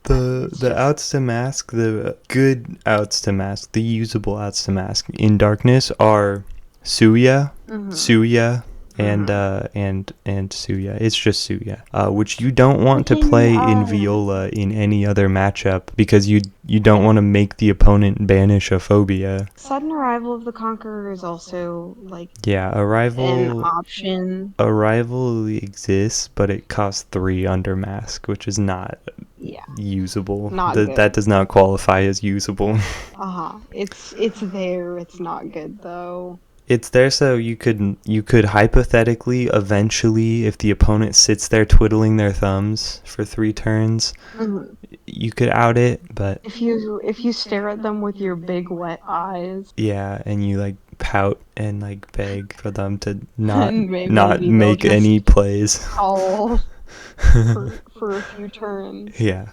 A: The outs to mask, the good outs to mask, the usable outs to mask in darkness are Suya, Suya, and Suya. It's just Suya, which you don't want to play in Viola in any other matchup because you don't want to make the opponent banish a phobia.
B: Sudden Arrival of the Conqueror is also like
A: Yeah,
B: an option.
A: Arrival exists, but it costs 3 under mask, which is not usable. That does not qualify as usable.
B: It's there. It's not good though.
A: It's there so you could hypothetically eventually, if the opponent sits there twiddling their thumbs for 3 turns, you could out it, but
B: if you stare at them with your big wet eyes,
A: yeah, and you like pout and like beg for them to not make any plays
B: for a few turns.
A: Yeah,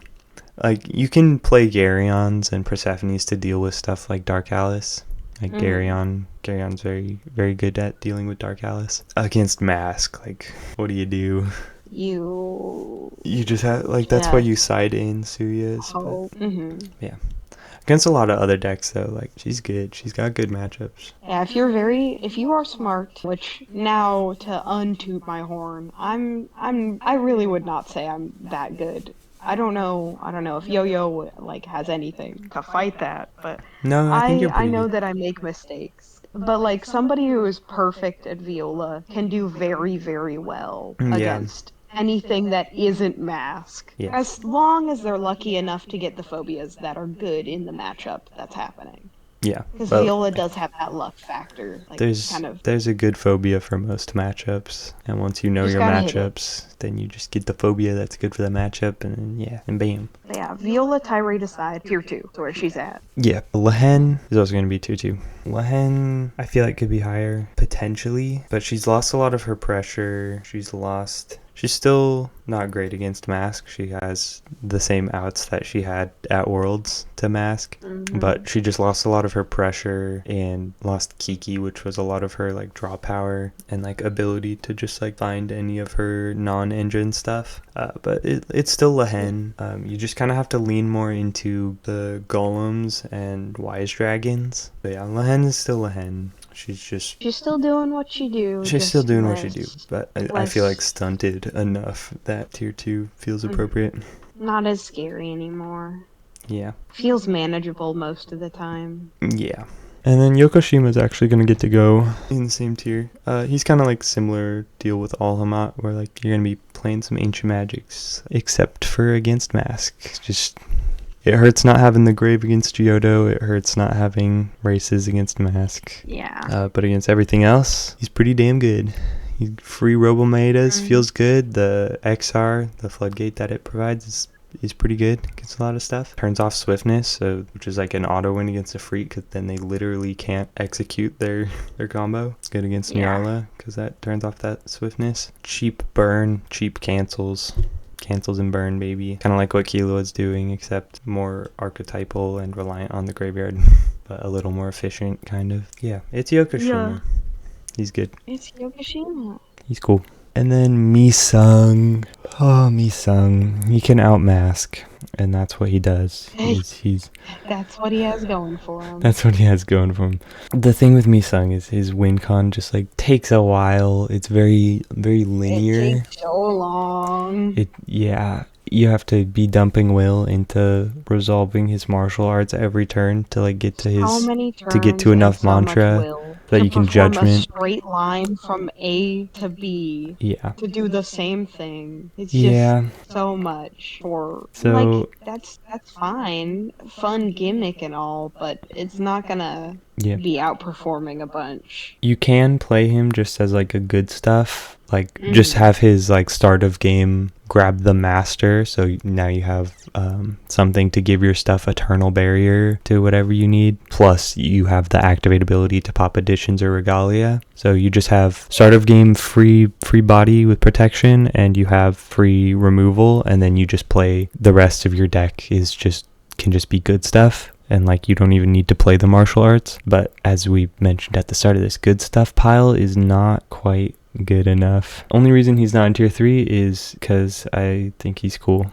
A: like you can play Garyons and Persephones to deal with stuff like Dark Alice. Like Garyon's very, very good at dealing with Dark Alice. Against Mask, like, what do? You just have, like, that's why you side in Suya's. Yeah. Against a lot of other decks, though, like, she's good. She's got good matchups.
B: Yeah, if you are smart, which now to untoot my horn, I really would not say I'm that good. I don't know if Yo-Yo like has anything to fight that, but
A: no, I think you're pretty
B: I know
A: good.
B: that I make mistakes. But like somebody who is perfect at Viola can do very, very well against anything that isn't Mask.
A: Yeah.
B: As long as they're lucky enough to get the phobias that are good in the matchup that's happening.
A: Yeah.
B: Because Viola does have that luck factor. Like,
A: there's a good phobia for most matchups, and once you know your matchups, then you just get the phobia that's good for the matchup, and then, and bam.
B: But yeah, Viola Tirade aside, tier 2 is where she's at.
A: Yeah, Lehen is also going to be tier 2. Lehen, I feel like could be higher, potentially, but she's lost a lot of her pressure. She's still not great against Mask. She has the same outs that she had at Worlds to Mask, but she just lost a lot of her pressure and lost Kiki, which was a lot of her like draw power and like ability to just like find any of her non-engine stuff. But it's still Lehen. You just kind of have to lean more into the golems and wise dragons. But yeah, Lehen is still Lehen. She's still doing what she do. She's still doing what she do, but I feel like stunted enough that tier 2 feels appropriate.
B: Not as scary anymore.
A: Yeah.
B: Feels manageable most of the time.
A: Yeah. And then Yokoshima's actually going to get to go in the same tier. He's kind of like similar deal with Alhamat, where like you're going to be playing some ancient magics, except for against Mask. Just... it hurts not having the Grave against Giotto. It hurts not having races against Mask.
B: Yeah.
A: But against everything else, he's pretty damn good. Free Robomatas feels good. The XR, the floodgate that it provides, is pretty good against a lot of stuff. Turns off swiftness, which is like an auto win against a freak, because then they literally can't execute their combo. It's good against Nyarla, because that turns off that swiftness. Cheap burn, cheap cancels and burn, baby. Kind of like what Kilo is doing, except more archetypal and reliant on the graveyard, but a little more efficient, kind of. Yeah, it's Yokoshima. He's good.
B: It's Yokoshima.
A: He's cool. And then Misung. Oh, Mi-sung. He can outmask, and that's what he does. He's
B: That's what he has going for him.
A: That's what he has going for him. The thing with Mi-sung is his win con just like takes a while. It's very linear.
B: It takes so long.
A: You have to be dumping Will into resolving his martial arts every turn to like get to his to get to enough mantra that you can judgment.
B: A straight line from A to B.
A: Yeah.
B: To do the same thing. It's
A: Yeah.
B: just so much for
A: So
B: that's fine. Fun gimmick and all, but it's not gonna be outperforming a bunch.
A: You can play him just as like a good stuff. Like just have his like start of game grab the master, so now you have something to give your stuff eternal barrier to whatever you need. Plus you have the activate ability to pop additions or regalia. So you just have start of game free body with protection, and you have free removal, and then you just play the rest of your deck can just be good stuff. And like you don't even need to play the martial arts. But as we mentioned at the start of this, good stuff pile is not quite good enough. Only reason he's not in tier 3 is because I think he's cool.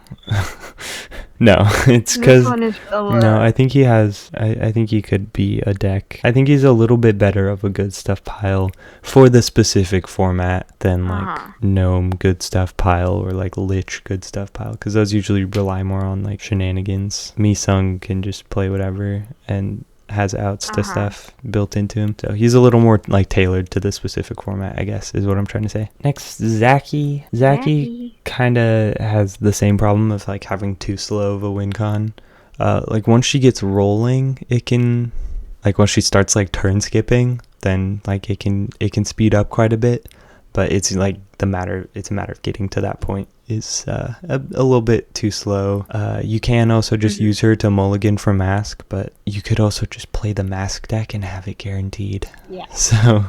A: No, it's because no, I think he has. I think he could be a deck. I think he's a little bit better of a good stuff pile for the specific format than like gnome good stuff pile or like lich good stuff pile, because those usually rely more on like shenanigans. Mi-sung can just play whatever and has outs to stuff built into him, so he's a little more like tailored to the specific format, I guess is what I'm trying to say. Next, Zaki kind of has the same problem of like having too slow of a win con. Like once she gets rolling, it can, like once she starts like turn skipping, then like it can speed up quite a bit, but it's like it's a matter of getting to that point is a little bit too slow. You can also just use her to mulligan for mask, but you could also just play the mask deck and have it guaranteed.
B: Yeah.
A: So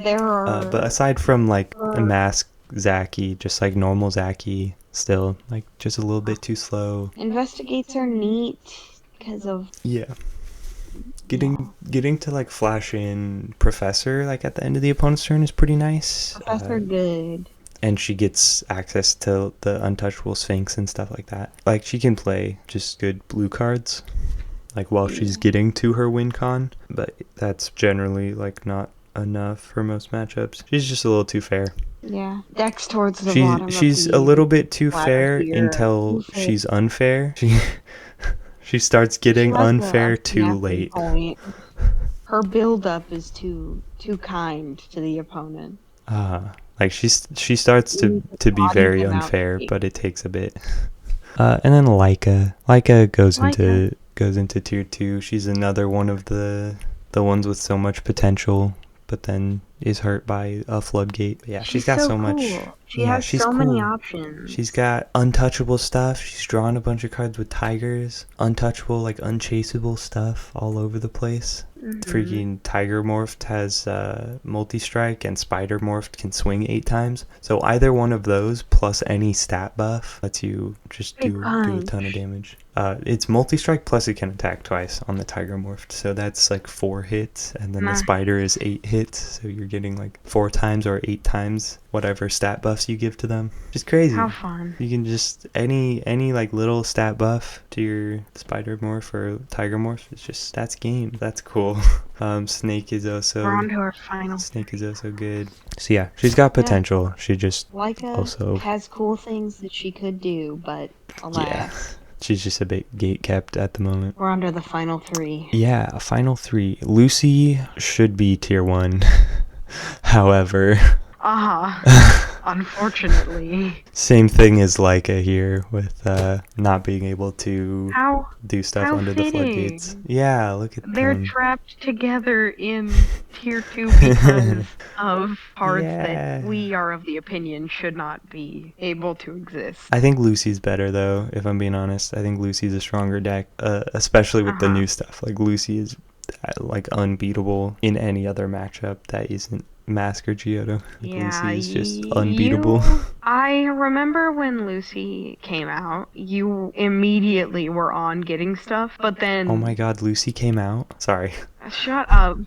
A: but aside from like a mask Zaki, just like normal Zaki, still like just a little bit too slow.
B: Investigates are neat because of
A: getting to like flash in Professor like at the end of the opponent's turn is pretty nice.
B: Professor good.
A: And she gets access to the untouchable Sphinx and stuff like that. Like she can play just good blue cards like while she's getting to her win con, but that's generally like not enough for most matchups. She's just a little too fair.
B: Yeah, decks towards the bottom.
A: She's a little bit too fair until she's unfair. She starts getting unfair too late.
B: Her build-up is too kind to the opponent.
A: Like she starts to be very unfair, but it takes a bit. And then Laika goes into tier 2. She's another one of the ones with so much potential, but then is hurt by a floodgate. But yeah, she's got so much.
B: She has so many options.
A: She's got untouchable stuff. She's drawn a bunch of cards with tigers. Untouchable, like unchaseable stuff all over the place. Freaking Tiger Morphed has multi-strike, and Spider Morphed can swing 8 times. So either one of those plus any stat buff lets you just do a ton of damage. It's multi-strike plus it can attack twice on the Tiger Morphed. So that's like 4 hits, and then the Spider is 8 hits. So you're getting like 4 times or 8 times whatever stat buffs you give to them. Just crazy.
B: How fun.
A: You can just any like little stat buff to your Spider Morph or Tiger Morph. It's just that's game. That's cool. Snake is also
B: We're on to our final.
A: Snake is also good. So yeah, she's got potential. Yeah. She just
B: also has cool things that she could do, but alas.
A: Yeah. She's just a bit gate-kept at the moment.
B: We're under the final 3.
A: Yeah, final 3. Lucy should be tier 1. However...
B: Unfortunately.
A: Same thing as Laika here with not being able to do stuff under the floodgates. Yeah, look at them.
B: They're trapped together in tier 2 because of cards that we are of the opinion should not be able to exist.
A: I think Lucy's better though, if I'm being honest. I think Lucy's a stronger deck, especially with the new stuff. Like Lucy is like unbeatable in any other matchup that isn't Mask or Geodo. Lucy is just unbeatable.
B: I remember when Lucy came out, you immediately were on getting stuff, but then...
A: Oh my god, Lucy came out? Sorry.
B: Shut up.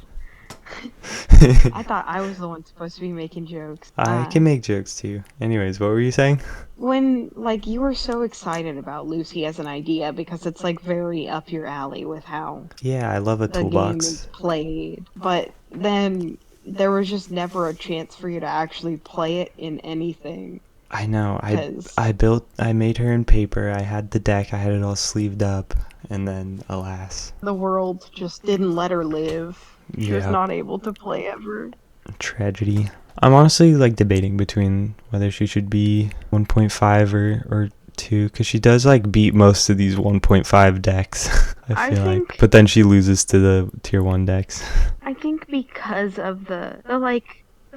B: I thought I was the one supposed to be making jokes.
A: I can make jokes too. Anyways, what were you saying?
B: When, like, you were so excited about Lucy as an idea because it's, like, very up your alley with how
A: Yeah, I love a
B: the game is
A: toolbox.
B: played, but then there was just never a chance for you to actually play it in anything.
A: I know.
B: Because
A: I made her in paper. I had the deck. I had it all sleeved up, and then alas,
B: the world just didn't let her live. She was
A: yeah,
B: not able to play ever.
A: tragedy. I'm honestly like debating between whether she should be 1.5 or 2, because she does like beat most of these 1.5 decks. I
B: I
A: feel like,
B: think
A: but then she loses to the tier 1 decks.
B: I think because of the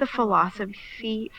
B: philosophy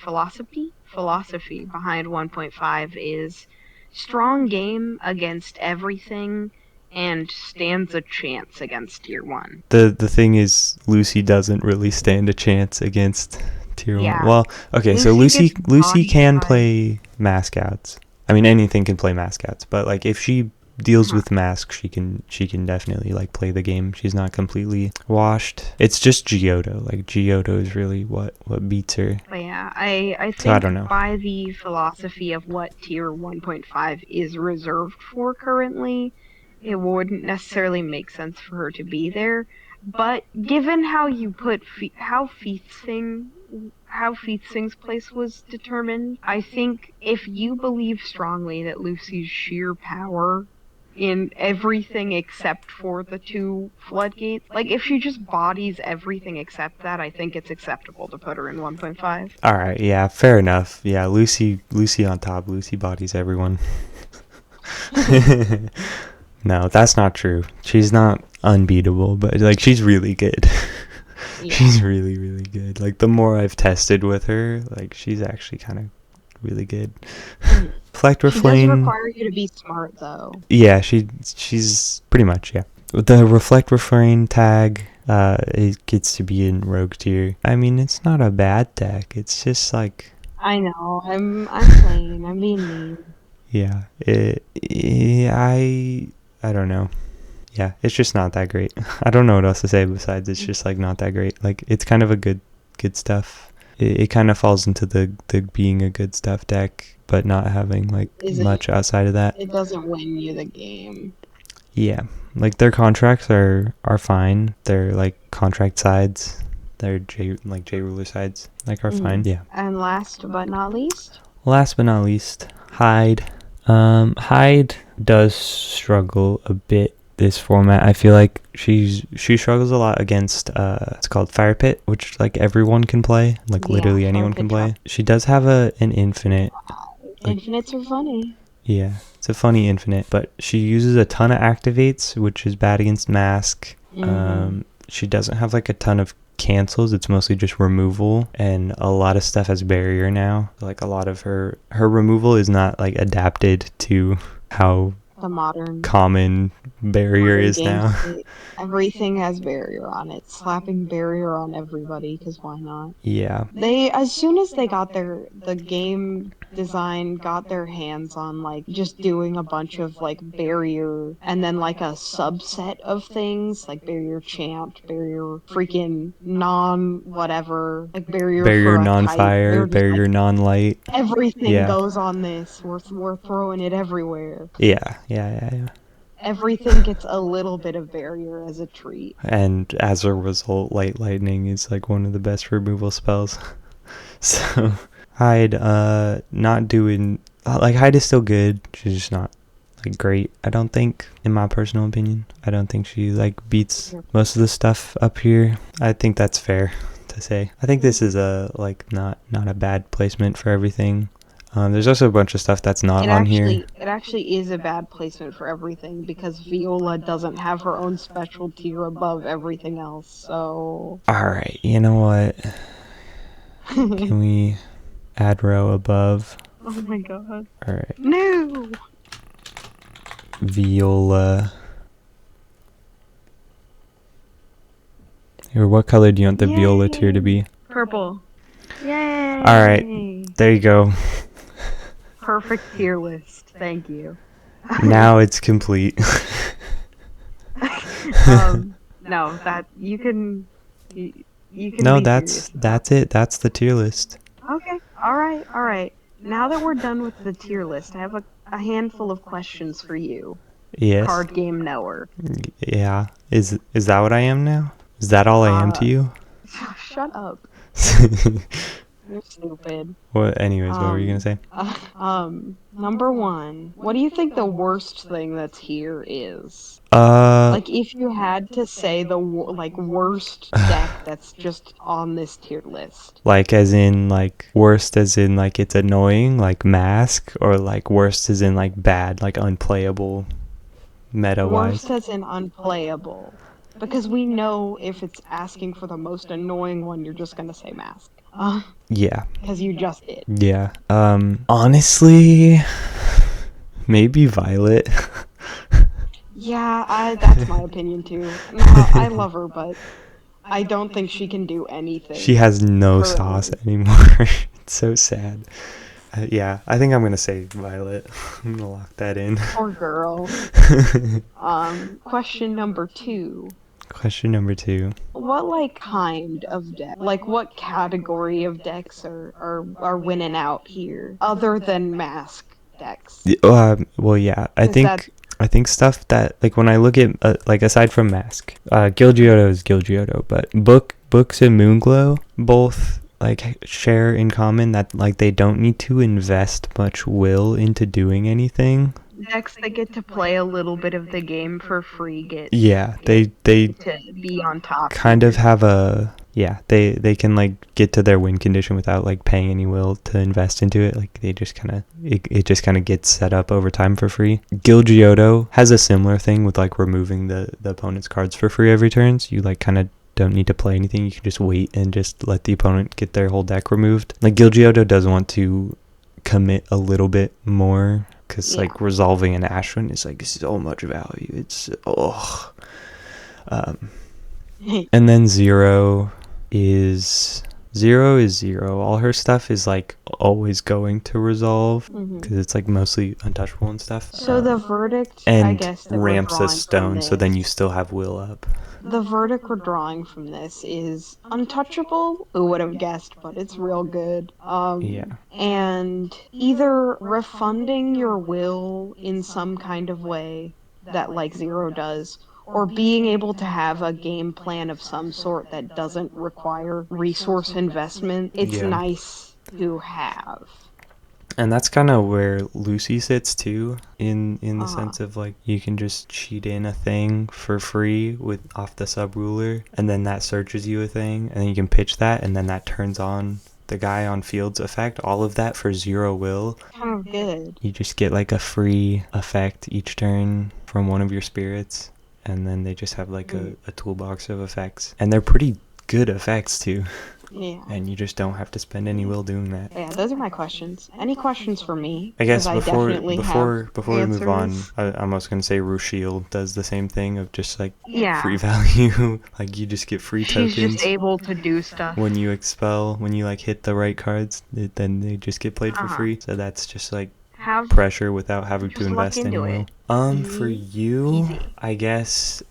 B: behind 1.5 is strong game against everything and stands a chance against tier 1.
A: The thing is, Lucy doesn't really stand a chance against tier 1.
B: Yeah,
A: Well, okay, so
B: Lucy gets
A: Lucy
B: bodied
A: can
B: by
A: play mascots. I mean, anything can play mascots, but like if she deals
B: uh
A: with masks, she can definitely like play the game. She's not completely washed. It's just Giotto. Like Giotto is really what beats her.
B: But yeah, I
A: So I
B: think
A: don't know.
B: by the philosophy of what tier 1.5 is reserved for currently, it wouldn't necessarily make sense for her to be there. But given how you put how Featsing's place was determined, I think if you believe strongly that Lucy's sheer power in everything except for the two floodgates. Like, if she just bodies everything except that, I think it's acceptable to put her in 1.5.
A: All right, yeah, fair enough. Yeah, Lucy on top. Lucy bodies everyone. No, that's not true. She's not unbeatable, but like she's really good.
B: Yeah.
A: She's really really good. Like the more I've tested with her, like she's actually kind of really good. Reflect
B: She does
A: refrain.
B: require you to be smart, though.
A: Yeah, she's pretty much, yeah. The reflect refrain tag, it gets to be in rogue tier. I mean, it's not a bad deck. It's just like,
B: I know. I'm playing. I'm being mean.
A: yeah, I don't know. Yeah, it's just not that great. I don't know what else to say besides it's just like not that great. Like it's kind of a good stuff. It kind of falls into the being a good stuff deck, but not having like
B: Is it?
A: much outside of that.
B: It doesn't win you the game.
A: Yeah, like their contracts are fine. They're like contract sides. Their J ruler sides like are fine. Yeah.
B: And last but not least,
A: Last but not least, Hyde. Hyde does struggle a bit this format. I feel like she struggles a lot against it's called Fire Pit, which like everyone can play, like
B: yeah,
A: literally
B: Fire
A: anyone
B: Pit
A: can
B: Trap.
A: play. She does have an infinite. Like,
B: Infinites are funny.
A: yeah, it's a funny infinite, but she uses a ton of activates, which is bad against mask. She doesn't have like a ton of cancels. It's mostly just removal, and a lot of stuff has barrier now. Like a lot of her removal is not like adapted to how
B: The
A: common barrier
B: modern
A: is
B: game
A: now.
B: state. Everything has barrier on it. Slapping barrier on everybody, because why not?
A: Yeah,
B: They, as soon as they got the game design got their hands on like just doing a bunch of like barrier and then like a subset of things like barrier champ, barrier freaking non whatever, like barrier
A: barrier
B: for a type.
A: non-fire,
B: They're just like
A: barrier non-light.
B: everything
A: Yeah,
B: goes on this. We're throwing it everywhere.
A: yeah.
B: Everything gets a little bit of barrier as a treat.
A: And as a result, light lightning is like one of the best removal spells. So Hyde, not doing like Hyde is still good. She's just not like great. I don't think, in my personal opinion, I don't think she like beats most of the stuff up here. I think that's fair to say. I think this is a like not a bad placement for everything. There's also a bunch of stuff that's not on here.
B: It actually is a bad placement for everything because Viola doesn't have her own special tier above everything else. So
A: All right, you know what? Can we add row above?
B: oh my god.
A: All right,
B: No.
A: Viola. Or what color do you want the Viola tier to be?
B: Purple. Yay.
A: All right, there you go.
B: Perfect tier list. Thank you.
A: Now it's complete.
B: No, that you can You can
A: No,
B: be serious about
A: that's it. That's the tier list.
B: Okay. All right. All right. Now that we're done with the tier list, I have a handful of questions for you,
A: Yes.
B: card game knower.
A: Yeah. Is that what I am now? Is that all I am to
B: Uh,
A: you?
B: shut up. You're stupid.
A: What? Anyways, what were you gonna say?
B: Number one, what do you think the worst thing that's here is?
A: Uh,
B: Like, if you had to say the worst deck that's just on this tier list.
A: like as in like worst as in like it's annoying, like mask, or like worst as in like bad, like unplayable, meta wise.
B: Worst as in unplayable. Because we know if it's asking for the most annoying one, you're just gonna say mask.
A: Yeah.
B: Because you just did.
A: Yeah. Honestly, maybe Violet.
B: Yeah, that's my opinion too. No, I love her, but I don't think she can do
A: She
B: anything
A: has no sauce
B: currently.
A: anymore. It's so sad. Yeah, I think I'm gonna say Violet. I'm gonna lock that in.
B: Poor girl. Question number two.
A: Question number 2.
B: What like kind of deck? Like what category of decks are winning out here other than mask decks?
A: Well, yeah, I
B: Because that
A: think I think stuff that like when I look at like aside from Mask, Gilgioto is Gilgioto, but books and Moonglow both like share in common that like they don't need to invest much will into doing anything.
B: decks that get to play a little bit of the game for free
A: Yeah,
B: get
A: they
B: to be on top
A: kind of
B: here.
A: have a yeah, they can like get to their win condition without like paying any will to invest into it. Like they just kind of it just kind of gets set up over time for free. Gilgioto has a similar thing with like removing the opponent's cards for free every turn. So you like kind of don't need to play anything. You can just wait and just let the opponent get their whole deck removed. Like Gilgioto does want to commit a little bit more because
B: Yeah.
A: like resolving an Ashwin is like so much value. It's um, and then Zero is Zero. All her stuff is like always going to resolve because it's like mostly untouchable and stuff.
B: So the verdict, I
A: And
B: guess, that we're
A: ramps a
B: drawing from
A: stone, so then you
B: this,
A: still have will up.
B: the verdict we're drawing from this is untouchable. Who would have guessed, but it's real good.
A: Yeah.
B: And either refunding your will in some kind of way that like Zero does, or being able to have a game plan of some sort that doesn't require resource investment. It's
A: Yeah.
B: nice to have.
A: And that's kind of where Lucy sits too, in the sense of like you can just cheat in a thing for free with off the sub ruler, and then that searches you a thing, and then you can pitch that, and then that turns on the guy on field's effect. All of that for 0 will.
B: Kind of good.
A: You just get like a free effect each turn from one of your spirits, and then they just have like a toolbox of effects, and they're pretty good effects too.
B: Yeah.
A: And you just don't have to spend any will doing that.
B: Yeah, those are my questions. Any questions for me?
A: I guess
B: 'Cause
A: before
B: definitely
A: before
B: have
A: before we move on,
B: answers.
A: I'm also gonna say Rushield does the same thing of just like
B: Yeah.
A: free value. Like you just get free
B: She's
A: tokens
B: just able to do stuff.
A: when you expel, when you like hit the right cards, then they just get played for
B: Uh-huh.
A: free. So that's just like
B: Have
A: pressure without having to
B: just luck
A: invest any
B: into
A: will.
B: it.
A: For
B: Easy
A: you,
B: peasy.
A: I guess,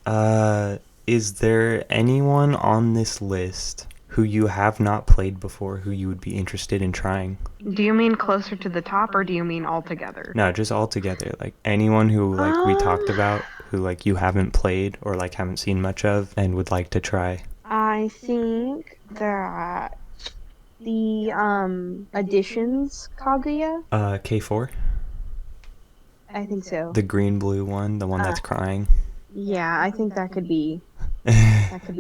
A: is there anyone on this list who you have not played before who you would be interested in trying?
B: Do you mean closer to the top or do you mean altogether?
A: No, just all together. Like anyone who like we talked
B: Um,
A: about who like you haven't played or like haven't seen much of and would like to try.
B: I think that the additions Kaguya.
A: K4,
B: I think so.
A: the green blue one, the one that's crying.
B: Yeah, I think that could be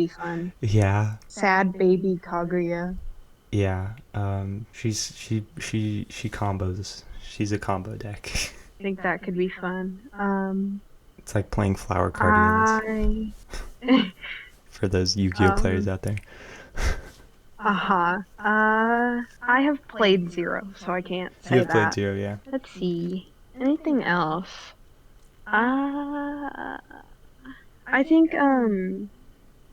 B: fun.
A: Yeah.
B: Sad baby Kaguya.
A: Yeah. She combos. She's a combo deck.
B: I think that could be fun.
A: It's like playing flower guardians
B: I
A: for those Yu-Gi-Oh players out there.
B: I have played Zero, so I can't say
A: You have played
B: that.
A: 0, yeah.
B: Let's see. Anything else? I think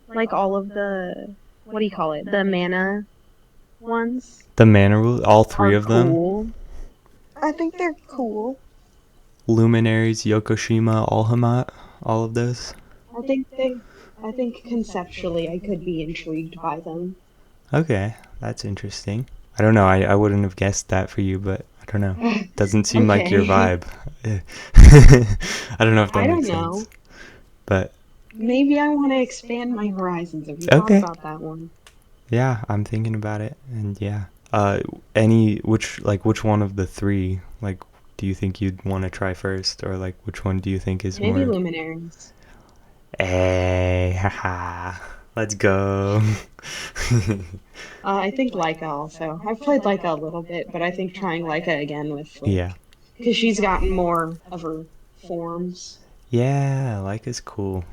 B: like all of the what do you call it? The mana ones
A: The mana rule, all 3
B: are
A: of them.
B: cool. I think they're cool.
A: Luminaries, Yokoshima, Alhamat, all of those.
B: I think I think conceptually I could be intrigued by them.
A: Okay, that's interesting. I don't know. I wouldn't have guessed that for you, but I don't know. Doesn't seem like your
B: Okay.
A: vibe. I don't know if that
B: I don't
A: makes sense,
B: know.
A: but
B: Maybe I want to expand my horizons. Have you thought
A: okay.
B: about that one?
A: Yeah, I'm thinking about it, and yeah. Uh, which one of the three, like, do you think you'd want to try first, or like, which one do you think is
B: Maybe
A: more?
B: Luminaries.
A: Hey, haha, let's go.
B: I think Leica also. I've played Leica a little bit, but I think trying Leica again with
A: Yeah.
B: because she's gotten more of her forms.
A: Yeah, like is cool.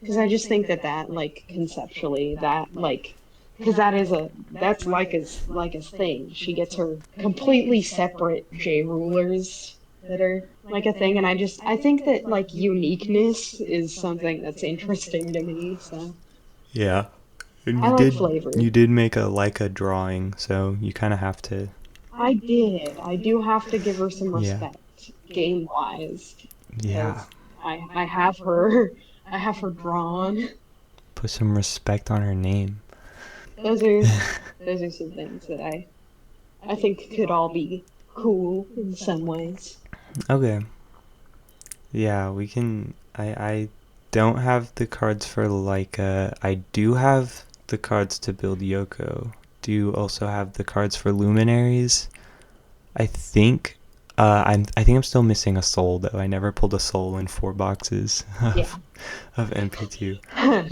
B: Because I just think that conceptually because that's Leica's thing. She gets her completely separate J rulers that are like a thing, and I think that like uniqueness is something that's interesting to me. So
A: Yeah. And
B: I like flavor.
A: you did make a like a drawing, so you kind of have to.
B: I did. I do have to give her some
A: Yeah.
B: respect game wise
A: Yeah.
B: because I have her I have her drawn.
A: Put some respect on her name.
B: Those are those are some things that I think could all be cool in some ways.
A: Okay. Yeah, we can. I don't have the cards for Leica. I do have the cards to build Yoko. Do you also have the cards for Luminaries? I think. I think I'm still missing a soul though. I never pulled a soul in 4 boxes
B: Yeah.
A: of MP2.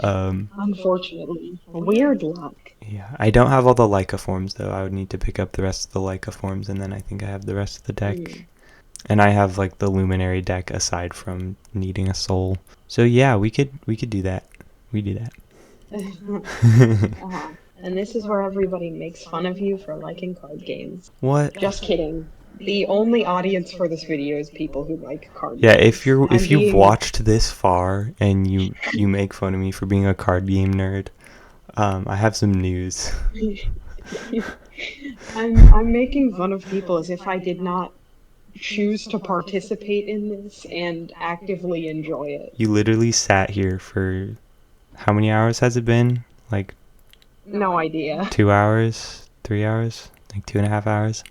A: Um,
B: Unfortunately, weird luck.
A: yeah, I don't have all the Leica forms though. I would need to pick up the rest of the Leica forms, and then I think I have the rest of the deck.
B: Mm.
A: And I have like the Luminary deck aside from needing a soul. So yeah, we could do that. We do that.
B: And this is where everybody makes fun of you for liking card games.
A: What?
B: Just kidding. The only audience for this video is people who like card
A: Yeah,
B: games. I'm
A: if you've
B: being
A: watched this far and you make fun of me for being a card game nerd, I have some news.
B: I'm making fun of people as if I did not choose to participate in this and actively enjoy it.
A: You literally sat here for how many hours has it been? Like
B: No idea.
A: 2 hours, 3 hours, like 2.5 hours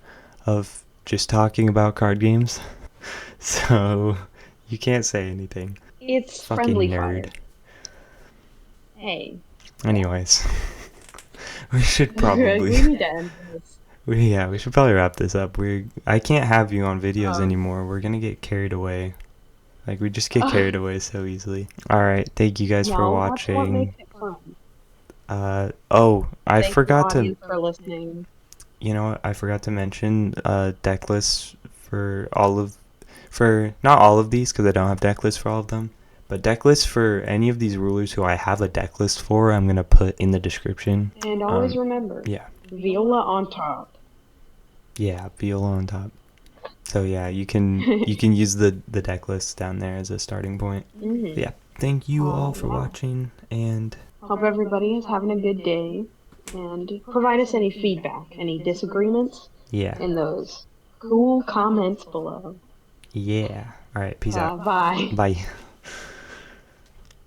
A: of just talking about card games. So you can't say anything.
B: It's
A: Fucking
B: friendly
A: nerd.
B: fire. Hey.
A: Anyways, we should
B: We
A: probably
B: need to end this.
A: we should probably wrap this up. I can't have you on videos
B: Um,
A: anymore. We're gonna get carried away. Like we just get carried away so easily. All right, thank you guys for
B: no, that's what
A: watching.
B: makes it fun.
A: Oh, I
B: Thank you,
A: forgot to.
B: audience, for listening.
A: You know what? I forgot to mention deck lists for not all of these because I don't have deck lists for all of them, but deck lists for any of these rulers who I have a deck list for, I'm gonna put in the description.
B: And always remember,
A: Yeah,
B: Viola on top.
A: yeah, Viola on top. So yeah, you can use the deck list down there as a starting point. But
B: hmm
A: yeah, thank you all for
B: Yeah.
A: watching, and
B: Hope everybody is having a good day. And provide us any feedback, any disagreements
A: yeah,
B: in those cool comments below.
A: yeah. All right, peace out.
B: Bye.
A: Bye.